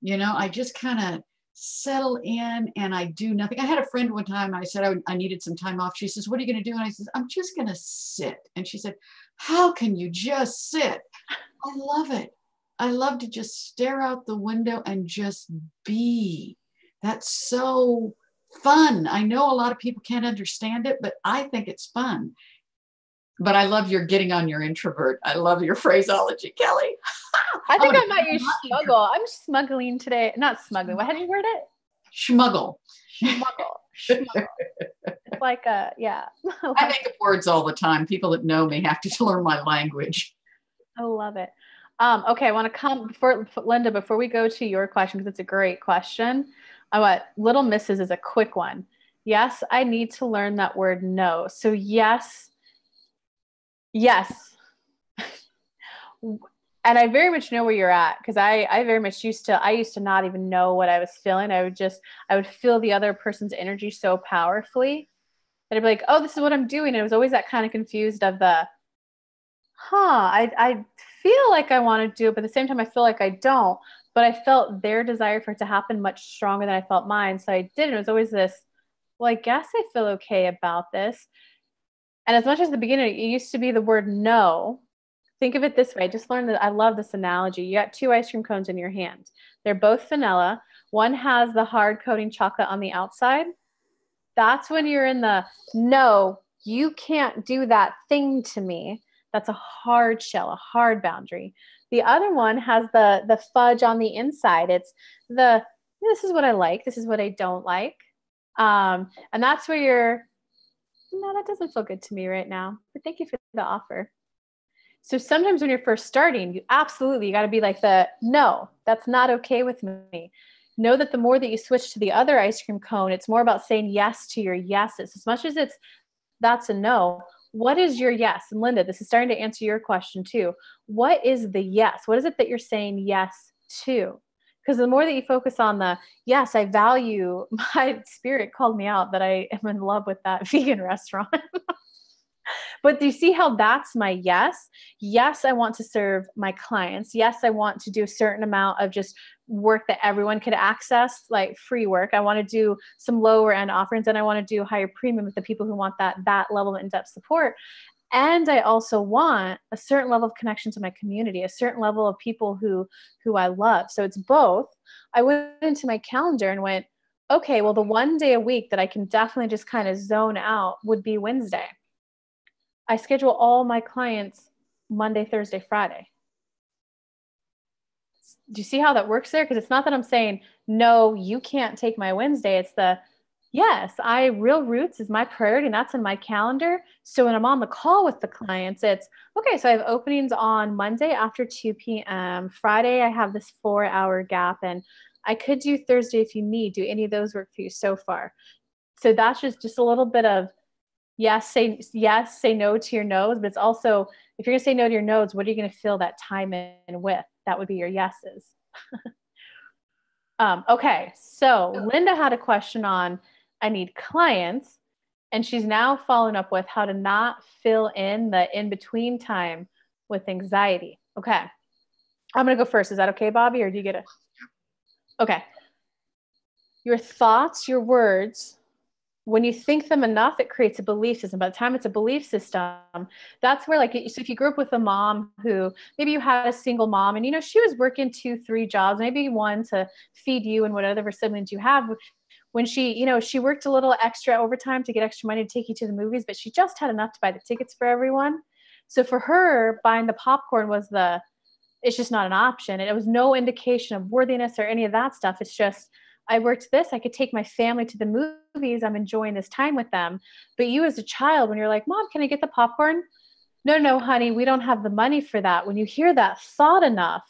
You know, I just kind of settle in and I do nothing. I had a friend one time, I said I needed some time off. She says, what are you going to do? And I said, I'm just going to sit. And she said, how can you just sit? I love it. I love to just stare out the window and just be. That's so fun. I know a lot of people can't understand it, but I think it's fun. But I love your getting on your introvert. I love your phraseology, Kelly. I think I might use smuggle. I'm smuggling today. Not smuggling. How do you word it? Schmuggle. Schmuggle. It's like yeah. I make up words all the time. People that know me have to learn my language. I love it. Okay, I want to come Linda, before we go to your question, because it's a great question. Little Misses is a quick one. Yes, I need to learn that word no. So yes. And I very much know where you're at, because I very much used to not even know what I was feeling. I would feel the other person's energy so powerfully that I'd be like, oh, this is what I'm doing. And it was always that kind of confused of I feel like I want to do it, but at the same time, I feel like I don't. But I felt their desire for it to happen much stronger than I felt mine. So I did. And it was always this, well, I guess I feel okay about this. And as much as the beginning, it used to be the word no. Think of it this way. I just learned that I love this analogy. You got two ice cream cones in your hand. They're both vanilla. One has the hard coating chocolate on the outside. That's when you're in the, no, you can't do that thing to me. That's a hard shell, a hard boundary. The other one has the fudge on the inside. It's the, this is what I like. This is what I don't like. And that's where you're, no, that doesn't feel good to me right now, but thank you for the offer. So sometimes when you're first starting, you got to be like no, that's not okay with me. Know that the more that you switch to the other ice cream cone, it's more about saying yes to your yeses. As much as that's a no, what is your yes? And Linda, this is starting to answer your question too. What is the yes? What is it that you're saying yes to? Because the more that you focus on the, yes, I value, my spirit called me out that I am in love with that vegan restaurant. But do you see how that's my yes? Yes, I want to serve my clients. Yes, I want to do a certain amount of just work that everyone could access, like free work. I want to do some lower end offerings, and I want to do higher premium with the people who want that level of in-depth support. And I also want a certain level of connection to my community, a certain level of people who I love. So it's both. I went into my calendar and went, okay, well, the one day a week that I can definitely just kind of zone out would be Wednesday. I schedule all my clients Monday, Thursday, Friday. Do you see how that works there? Because it's not that I'm saying, no, you can't take my Wednesday. It's the, yes, Real Roots is my priority, and that's in my calendar. So when I'm on the call with the clients, it's, okay, so I have openings on Monday after 2 p.m. Friday, I have this 4-hour gap, and I could do Thursday if you need. Do any of those work for you so far? So that's just a little bit of, yes, say no to your no's, but it's also, if you're going to say no to your no's, what are you going to fill that time in with? That would be your yeses. Okay, so Linda had a question on, I need clients, and she's now following up with how to not fill in the in-between time with anxiety. Okay, I'm going to go first. Is that okay, Bobbie, or do you get it? Okay. Your thoughts, your words, when you think them enough, it creates a belief system. By the time it's a belief system, that's where, like, so if you grew up with a mom who, maybe you had a single mom and, she was working 2-3 jobs, maybe one to feed you and whatever siblings you have. When she, she worked a little extra overtime to get extra money to take you to the movies, but she just had enough to buy the tickets for everyone. So for her, buying the popcorn it's just not an option. And it was no indication of worthiness or any of that stuff. It's just, I worked this, I could take my family to the movies. I'm enjoying this time with them. But you as a child, when you're like, Mom, can I get the popcorn? No, honey, we don't have the money for that. When you hear that thought enough,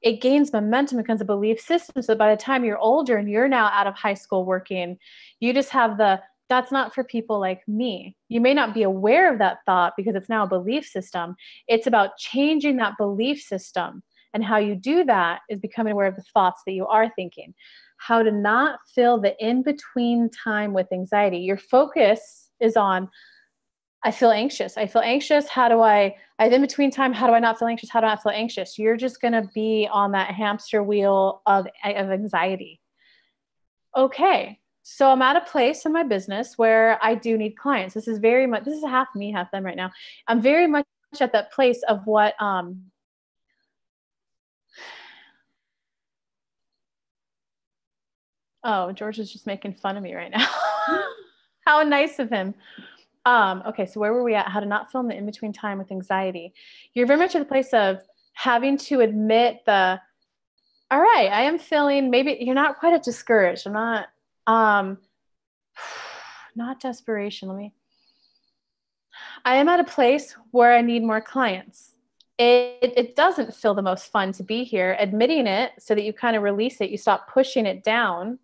it gains momentum, becomes a belief system. So by the time you're older and you're now out of high school working, you just have that's not for people like me. You may not be aware of that thought because it's now a belief system. It's about changing that belief system. And how you do that is becoming aware of the thoughts that you are thinking. How to not fill the in-between time with anxiety. Your focus is on, I feel anxious. How do I in between time, how do I not feel anxious? How do I not feel anxious? You're just going to be on that hamster wheel of anxiety. Okay. So I'm at a place in my business where I do need clients. This is half me, half them right now. I'm very much at that place of what, oh, George is just making fun of me right now. How nice of him. Okay, so where were we at? How to not fill in the in-between time with anxiety. You're very much at the place of having to admit all right, I am feeling, maybe you're not quite discouraged. I'm not, not desperation. I am at a place where I need more clients. It doesn't feel the most fun to be here. Admitting it so that you kind of release it, you stop pushing it down.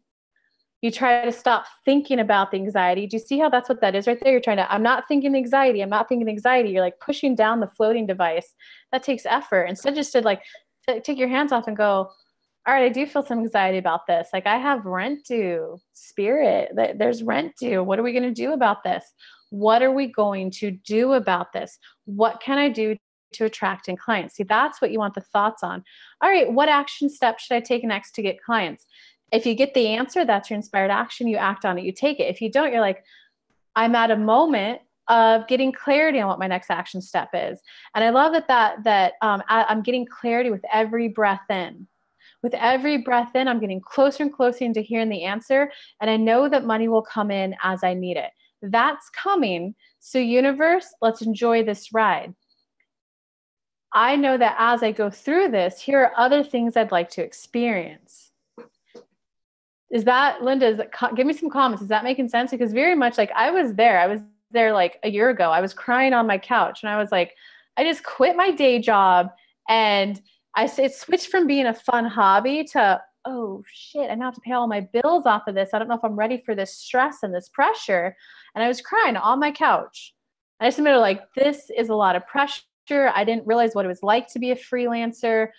You try to stop thinking about the anxiety. Do you see how that's what that is right there? I'm not thinking the anxiety. I'm not thinking the anxiety. You're like pushing down the floating device. That takes effort. Instead, just to take your hands off and go, all right, I do feel some anxiety about this. Like, I have rent due, spirit, there's rent due. What are we going to do about this? What are we going to do about this? What can I do to attract in clients? See, that's what you want the thoughts on. All right, what action step should I take next to get clients? If you get the answer, that's your inspired action. You act on it, you take it. If you don't, you're like, I'm at a moment of getting clarity on what my next action step is. And I love that I'm getting clarity with every breath in. With every breath in, I'm getting closer and closer into hearing the answer. And I know that money will come in as I need it. That's coming. So universe, let's enjoy this ride. I know that as I go through this, here are other things I'd like to experience. Is that, Linda, give me some comments. Is that making sense? Because very much like I was there like a year ago. I was crying on my couch and I was like, I just quit my day job and it switched from being a fun hobby to, oh shit, I now have to pay all my bills off of this. I don't know if I'm ready for this stress and this pressure. And I was crying on my couch. I just admitted like, this is a lot of pressure. I didn't realize what it was like to be a freelancer.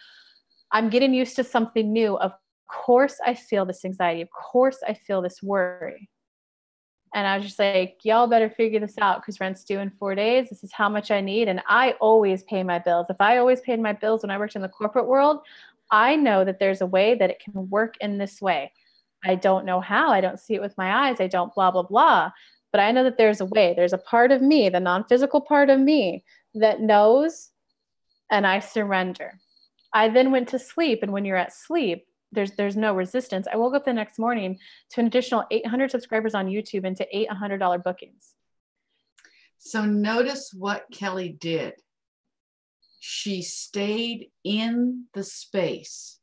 I'm getting used to something new. Of course I feel this anxiety. Of course I feel this worry. And I was just like, y'all better figure this out because rent's due in 4 days. This is how much I need. And I always pay my bills. If I always paid my bills when I worked in the corporate world, I know that there's a way that it can work in this way. I don't know how. I don't see it with my eyes. I don't blah, blah, blah. But I know that there's a way. There's a part of me, the non-physical part of me that knows, and I surrender. I then went to sleep. And when you're at sleep, there's no resistance. I woke up the next morning to an additional 800 subscribers on YouTube and to $800 bookings. So notice what Kelly did. She stayed in the space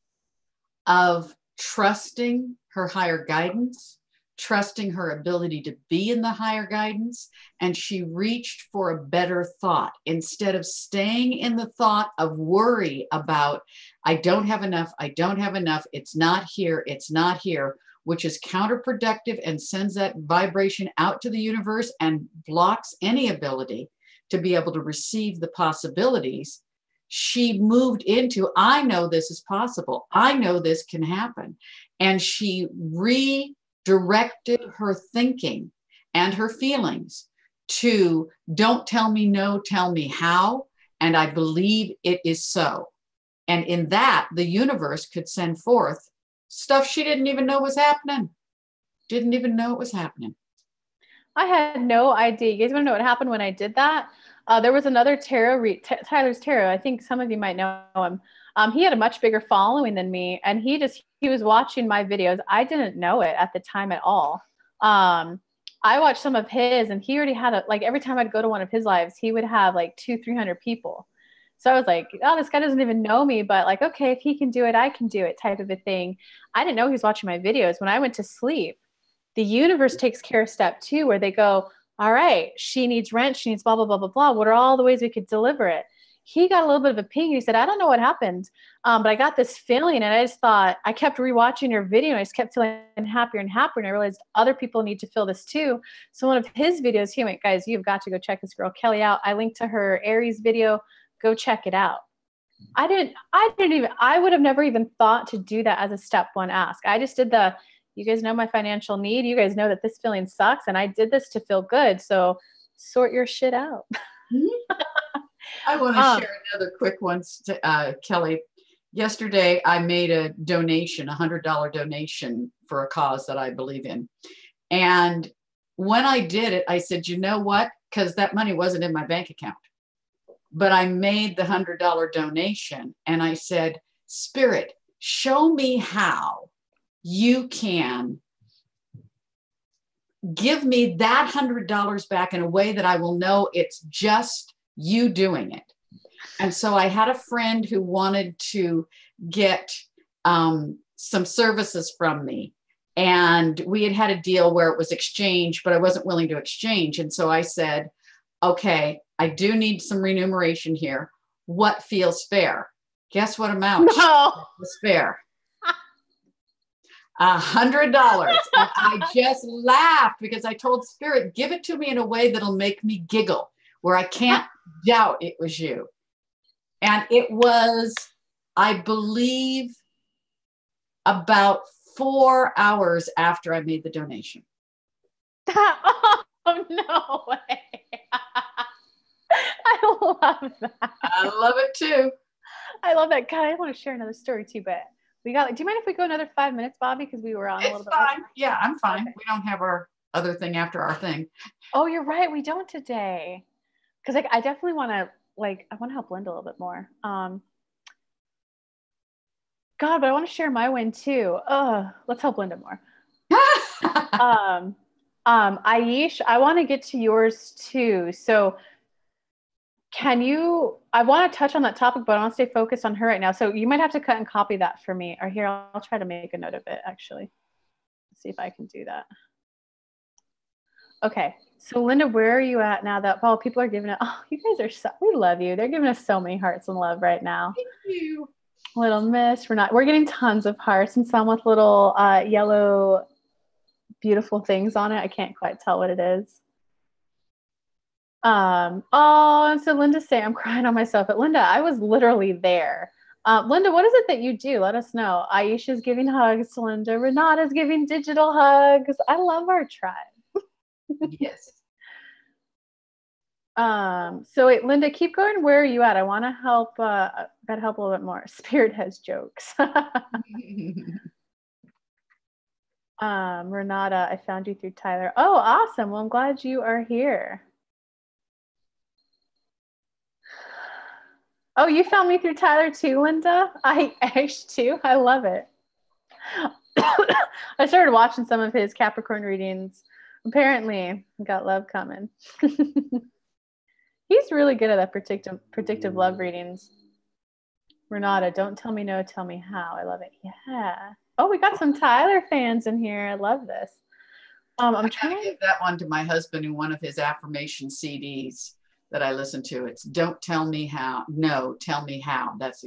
of trusting her higher guidance, trusting her ability to be in the higher guidance, and she reached for a better thought instead of staying in the thought of worry about, I don't have enough, it's not here, which is counterproductive and sends that vibration out to the universe and blocks any ability to be able to receive the possibilities. She moved into, I know this is possible. I know this can happen. And she redirected her thinking and her feelings to, don't tell me no, tell me how. And I believe it is so. And in that, the universe could send forth stuff she didn't even know was happening. Didn't even know it was happening. I had no idea. You guys want to know what happened when I did that? There was another tarot, Tyler's Tarot. I think some of you might know him. He had a much bigger following than me, and he was watching my videos. I didn't know it at the time at all. I watched some of his, and he already had like every time I'd go to one of his lives, he would have like 200-300 people. So I was like, oh, this guy doesn't even know me, but like, okay, if he can do it, I can do it, type of a thing. I didn't know he was watching my videos. When I went to sleep, the universe takes care of step 2, where they go, all right, she needs rent, she needs blah, blah, blah, blah, blah. What are all the ways we could deliver it? He got a little bit of a ping. He said, I don't know what happened, but I got this feeling. And I just thought, I kept rewatching your video, and I just kept feeling happier and happier. And I realized other people need to feel this too. So one of his videos, he went, guys, you've got to go check this girl Kelly out. I linked to her Aries video. Go check it out. I would have never even thought to do that as a step 1 ask. I just did you guys know my financial need. You guys know that this feeling sucks, and I did this to feel good. So sort your shit out. I want to share another quick one, Kelly. Yesterday, I made a donation, $100 donation for a cause that I believe in. And when I did it, I said, you know what? Because that money wasn't in my bank account. But I made the $100 donation, and I said, Spirit, show me how you can give me that $100 back in a way that I will know it's just you doing it. And so I had a friend who wanted to get some services from me. And we had a deal where it was exchange, but I wasn't willing to exchange. And so I said, okay, I do need some remuneration here. What feels fair? Guess what amount was fair? $100. And I just laughed because I told Spirit, give it to me in a way that'll make me giggle, where I can't doubt it was you. And it was, I believe, about 4 hours after I made the donation. Oh, no way. I love that. I love it too. I love that. God, I want to share another story too, but do you mind if we go another 5 minutes, Bobbie? Because we were on a little bit. Fine. Yeah, I'm fine. Okay. We don't have our other thing after our thing. Oh, you're right. We don't today. Because like, I definitely want to, I want to help Linda a little bit more. God, but I want to share my win too. Let's help Linda more. Um, Aish, I want to get to yours too. So I want to touch on that topic, but I want to stay focused on her right now. So you might have to cut and copy that for me. Or here, I'll try to make a note of it actually. Let's see if I can do that. Okay. So Linda, where are you at now that, people are giving it, you guys are we love you. They're giving us so many hearts and love right now. Thank you. Little miss, we're getting tons of hearts and some with little yellow beautiful things on it. I can't quite tell what it is. And so Linda's saying I'm crying on myself, but Linda, I was literally there. Linda, what is it that you do? Let us know. Aisha's giving hugs to Linda. Renata's giving digital hugs. I love our tribe. Yes. So wait, Linda, keep going. Where are you at? I want to help. Gotta help a little bit more. Spirit has jokes. Renata, I found you through Tyler. Oh, awesome. Well, I'm glad you are here. Oh, you found me through Tyler too, Linda? Ash too. I love it. I started watching some of his Capricorn readings. Apparently, got love coming. He's really good at that predictive love readings. Renata, don't tell me no, tell me how. I love it. Yeah. Oh, we got some Tyler fans in here. I love this. I'm trying to give that one to my husband in one of his affirmation CDs that I listen to. It's don't tell me how. No, tell me how. That's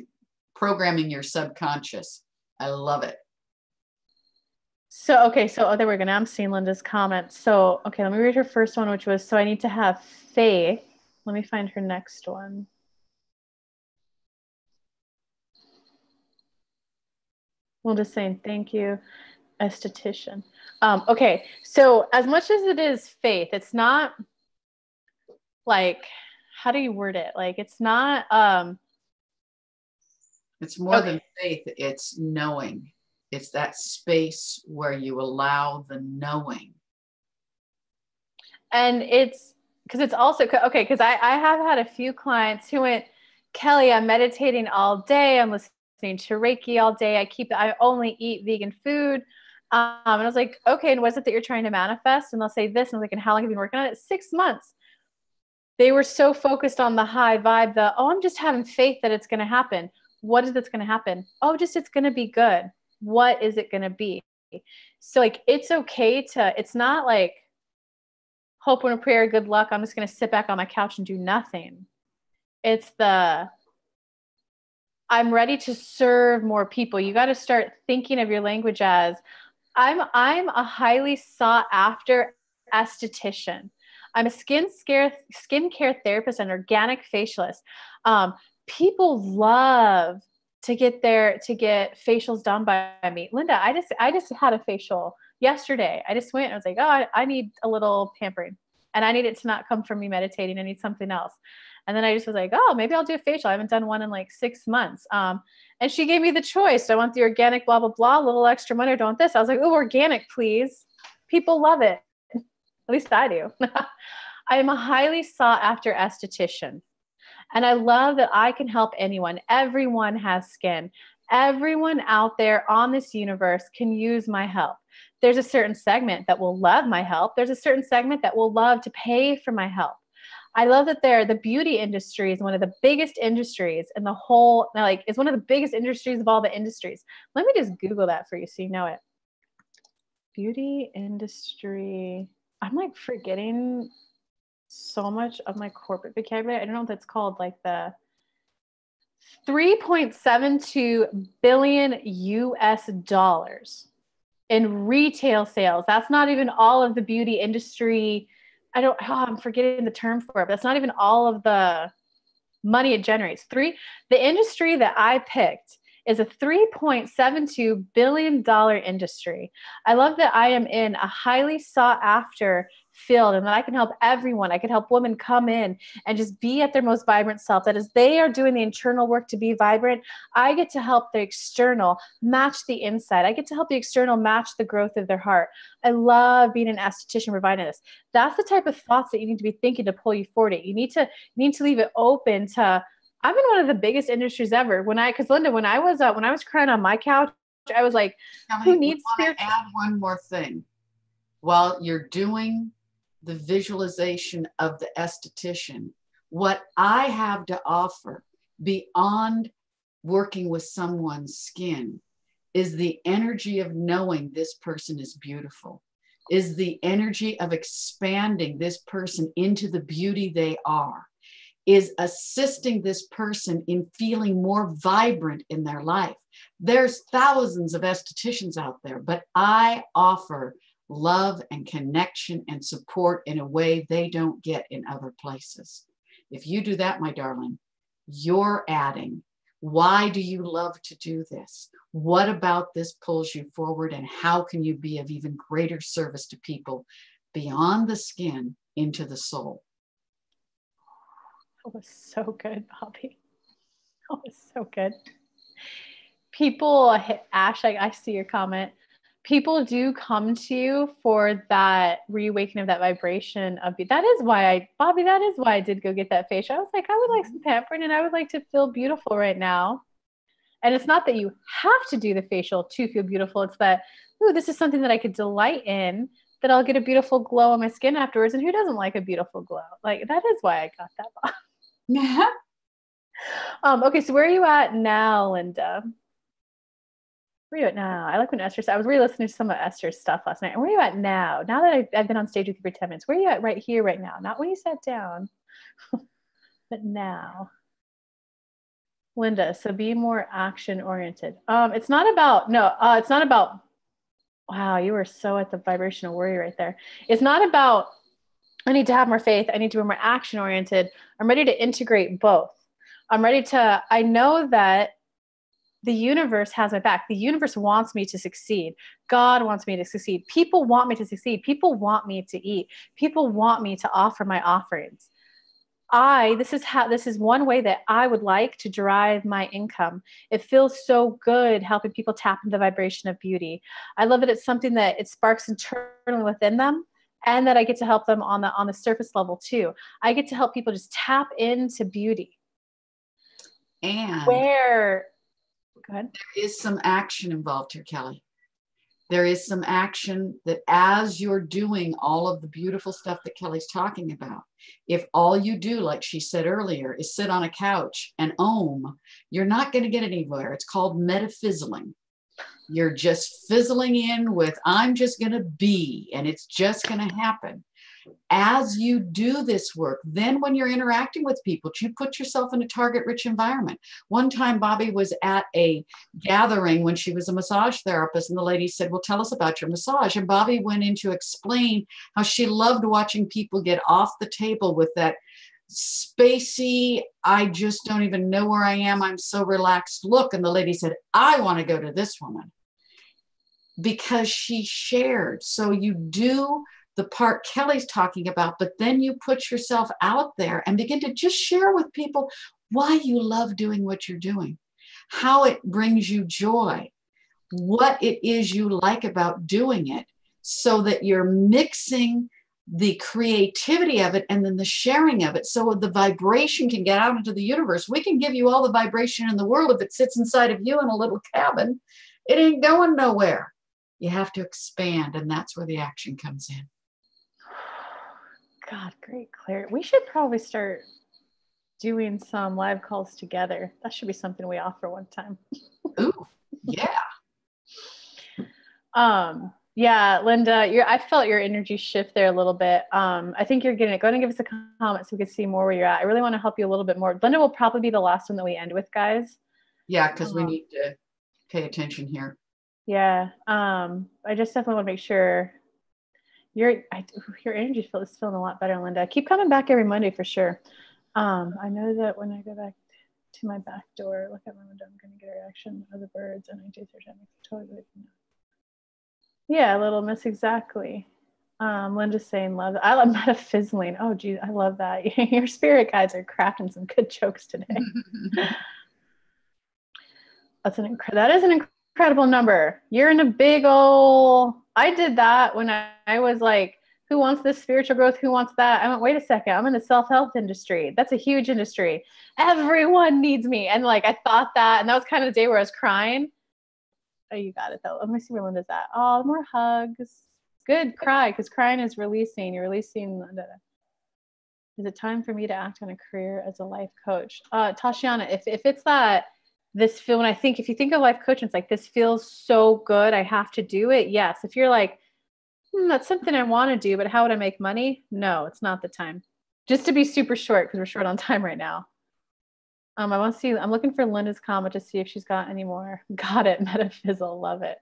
programming your subconscious. I love it. So, okay. So, there we go. Now I'm seeing Linda's comments. So, okay, let me read her first one, which was, so I need to have faith. Let me find her next one. Linda's saying, thank you, esthetician. Okay. So as much as it is faith, it's not like, how do you word it? Like, it's not, it's more than faith. It's knowing. It's that space where you allow the knowing. And it's because it's also, okay, because I have had a few clients who went, Kelly, I'm meditating all day. I'm listening to Reiki all day. I only eat vegan food. And I was like, okay, and what is it that you're trying to manifest? And they'll say this. And I was like, and how long have you been working on it? 6 months. They were so focused on the high vibe, I'm just having faith that it's going to happen. What is it's going to happen? Oh, just it's going to be good. What is it going to be? So like, it's okay it's not like hope and a prayer, good luck. I'm just going to sit back on my couch and do nothing. It's I'm ready to serve more people. You got to start thinking of your language as I'm a highly sought after esthetician. I'm a skincare therapist and organic facialist. People love to get facials done by me. Linda, I just had a facial yesterday. I just went and I was like, oh, I need a little pampering, and I need it to not come from me meditating. I need something else. And then I just was like, oh, maybe I'll do a facial. I haven't done one in like 6 months. And she gave me the choice. Do I want the organic, blah, blah, blah, a little extra money, or do I want this? I was like, oh, organic, please. People love it. At least I do. I am a highly sought after esthetician. And I love that I can help anyone. Everyone has skin. Everyone out there on this universe can use my help. There's a certain segment that will love my help. There's a certain segment that will love to pay for my help. I love that the beauty industry is one of the biggest industries in the whole, like, it's one of the biggest industries of all the industries. Let me just Google that for you so you know it. Beauty industry. I'm like forgetting so much of my corporate vocabulary. I don't know what that's called, like the 3.72 billion US dollars in retail sales. That's not even all of the beauty industry. I'm forgetting the term for it, but that's not even all of the money it generates. The industry that I picked is a $3.72 billion industry. I love that I am in a highly sought after field and that I can help everyone. I can help women come in and just be at their most vibrant self. That as they are doing the internal work to be vibrant, I get to help the external match the inside. I get to help the external match the growth of their heart. I love being an esthetician providing this. That's the type of thoughts that you need to be thinking to pull you forward. You need to leave it open to I'm in one of the biggest industries ever. Because Linda, when I was crying on my couch, I was like, Kelly, who we needs want to spiritual? add one more thing. While you're doing the visualization of the esthetician, what I have to offer beyond working with someone's skin is the energy of knowing this person is beautiful, is the energy of expanding this person into the beauty they are, is assisting this person in feeling more vibrant in their life. There's thousands of estheticians out there, but I offer love and connection and support in a way they don't get in other places. If you do that, my darling, you're adding. Why do you love to do this? What about this pulls you forward, and how can you be of even greater service to people beyond the skin into the soul? That was so good, Bobbie. That was so good. People, Ash, I see your comment. People do come to you for that reawakening of that vibration of you. That is why Bobbie, that is why I did go get that facial. I was like, I would like some pampering and I would like to feel beautiful right now. And it's not that you have to do the facial to feel beautiful. It's that, ooh, this is something that I could delight in, that I'll get a beautiful glow on my skin afterwards. And who doesn't like a beautiful glow? Like, that is why I got that. Yeah. Okay, so where are you at now, Linda? Where are you at now? I like when Esther said, I was re-listening to some of Esther's stuff last night. And where are you at now? Now that I've been on stage with you for 10 minutes, where are you at right here, right now? Not when you sat down, but now. Linda, so be more action oriented. It's not about, no, it's not about, wow, you were so at the vibrational warrior right there. It's not about, I need to have more faith. I need to be more action oriented. I'm ready to integrate both. I know that the universe has my back. The universe wants me to succeed. God wants me to succeed. People want me to succeed. People want me to eat. People want me to offer my offerings. This is one way that I would like to drive my income. It feels so good helping people tap into the vibration of beauty. I love that it's something that it sparks internally within them, and that I get to help them on the surface level too. I get to help people just tap into beauty. And Where, go ahead. there is some action involved here, Kelly. There is some action that as you're doing all of the beautiful stuff that Kelly's talking about, if all you do, like she said earlier, is sit on a couch and ohm, you're not going to get anywhere. It's called metafizzling. You're just fizzling in with, I'm just going to be, and it's just going to happen. As you do this work, then when you're interacting with people, you put yourself in a target-rich environment. One time, Bobbie was at a gathering when she was a massage therapist, and the lady said, well, tell us about your massage. And Bobbie went in to explain how she loved watching people get off the table with that spacey, I just don't even know where I am, I'm so relaxed look. And the lady said, I want to go to this woman, because she shared. So you do the part Kelly's talking about, but then you put yourself out there and begin to just share with people why you love doing what you're doing, how it brings you joy, what it is you like about doing it, so that you're mixing the creativity of it and then the sharing of it, so the vibration can get out into the universe. We can give you all the vibration in the world. If it sits inside of you in a little cabin, it ain't going nowhere. You have to expand, and that's where the action comes in. God, great clarity. We should probably start doing some live calls together. That should be something we offer one time. Ooh, yeah. Yeah, Linda, I felt your energy shift there a little bit. I think you're getting it. Go ahead and give us a comment so we can see more where you're at. I really want to help you a little bit more. Linda will probably be the last one that we end with, guys. Yeah, because we need to pay attention here. Yeah. I just definitely want to make sure your energy is feeling a lot better, Linda. Keep coming back every Monday for sure. I know that when I go back to my back door, look at my window, I'm going to get a reaction of the birds, and I do search. That makes totally. Yeah, Little Miss, exactly. Linda's saying love. I love metafizzling. Oh, geez, I love that. Your spirit guides are crafting some good jokes today. That is an incredible number. You're in a big old. I did that when I was like, who wants this spiritual growth? Who wants that? I went, wait a second, I'm in the self-help industry. That's a huge industry. Everyone needs me. And like, I thought that, and that was kind of the day where I was crying. Oh, you got it though. Let me see where Linda's at. Oh, more hugs. Good, cry, because crying is releasing. You're releasing. Is it time for me to act on a career as a life coach? Tashiana, if it's that, this feel, when I think, if you think of life coaching, it's like, this feels so good, I have to do it. Yes. If you're like, that's something I want to do, but how would I make money? No, it's not the time. Just to be super short, because we're short on time right now. I want to see, I'm looking for Linda's comment to see if she's got any more. Got it, Metaphysal, love it.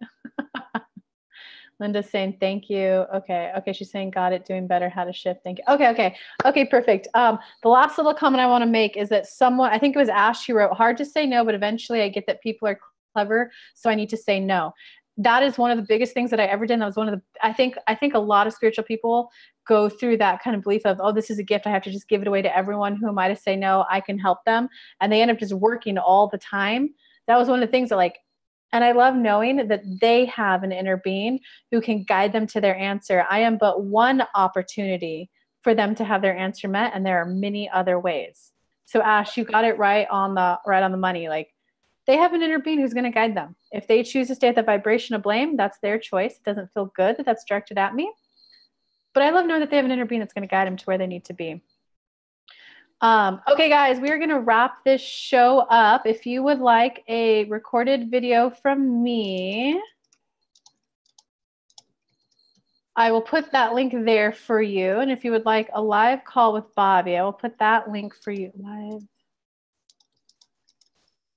Linda's saying, thank you. Okay. She's saying, got it, doing better, how to shift. Thank you. Okay, perfect. The last little comment I want to make is that someone, I think it was Ash, who wrote, hard to say no, but eventually I get that people are clever, so I need to say no. That is one of the biggest things that I ever did. And that was one of the, I think a lot of spiritual people go through that kind of belief of, oh, this is a gift, I have to just give it away to everyone. Who am I to say no? I can help them. And they end up just working all the time. That was one of the things that, like, and I love knowing that they have an inner being who can guide them to their answer. I am but one opportunity for them to have their answer met, and there are many other ways. So Ash, you got it right on the money. Like, they have an inner being who's going to guide them. If they choose to stay at the vibration of blame, that's their choice. It doesn't feel good that that's directed at me. But I love knowing that they have an inner being that's going to guide them to where they need to be. Okay, guys, we are going to wrap this show up. If you would like a recorded video from me, I will put that link there for you. And if you would like a live call with Bobbie, I will put that link for you.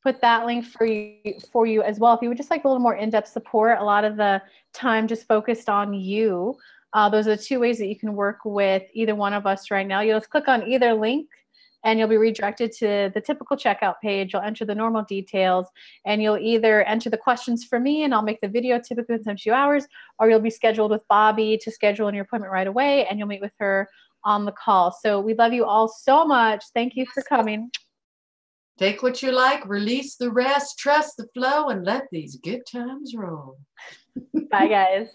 Put that link for you as well. If you would just like a little more in-depth support, a lot of the time just focused on you. Those are the two ways that you can work with either one of us right now. You'll just click on either link and you'll be redirected to the typical checkout page. You'll enter the normal details, and you'll either enter the questions for me and I'll make the video typically within a few hours, or you'll be scheduled with Bobbie to schedule in your appointment right away, and you'll meet with her on the call. So we love you all so much. Thank you for coming. Take what you like, release the rest, trust the flow, and let these good times roll. Bye, guys.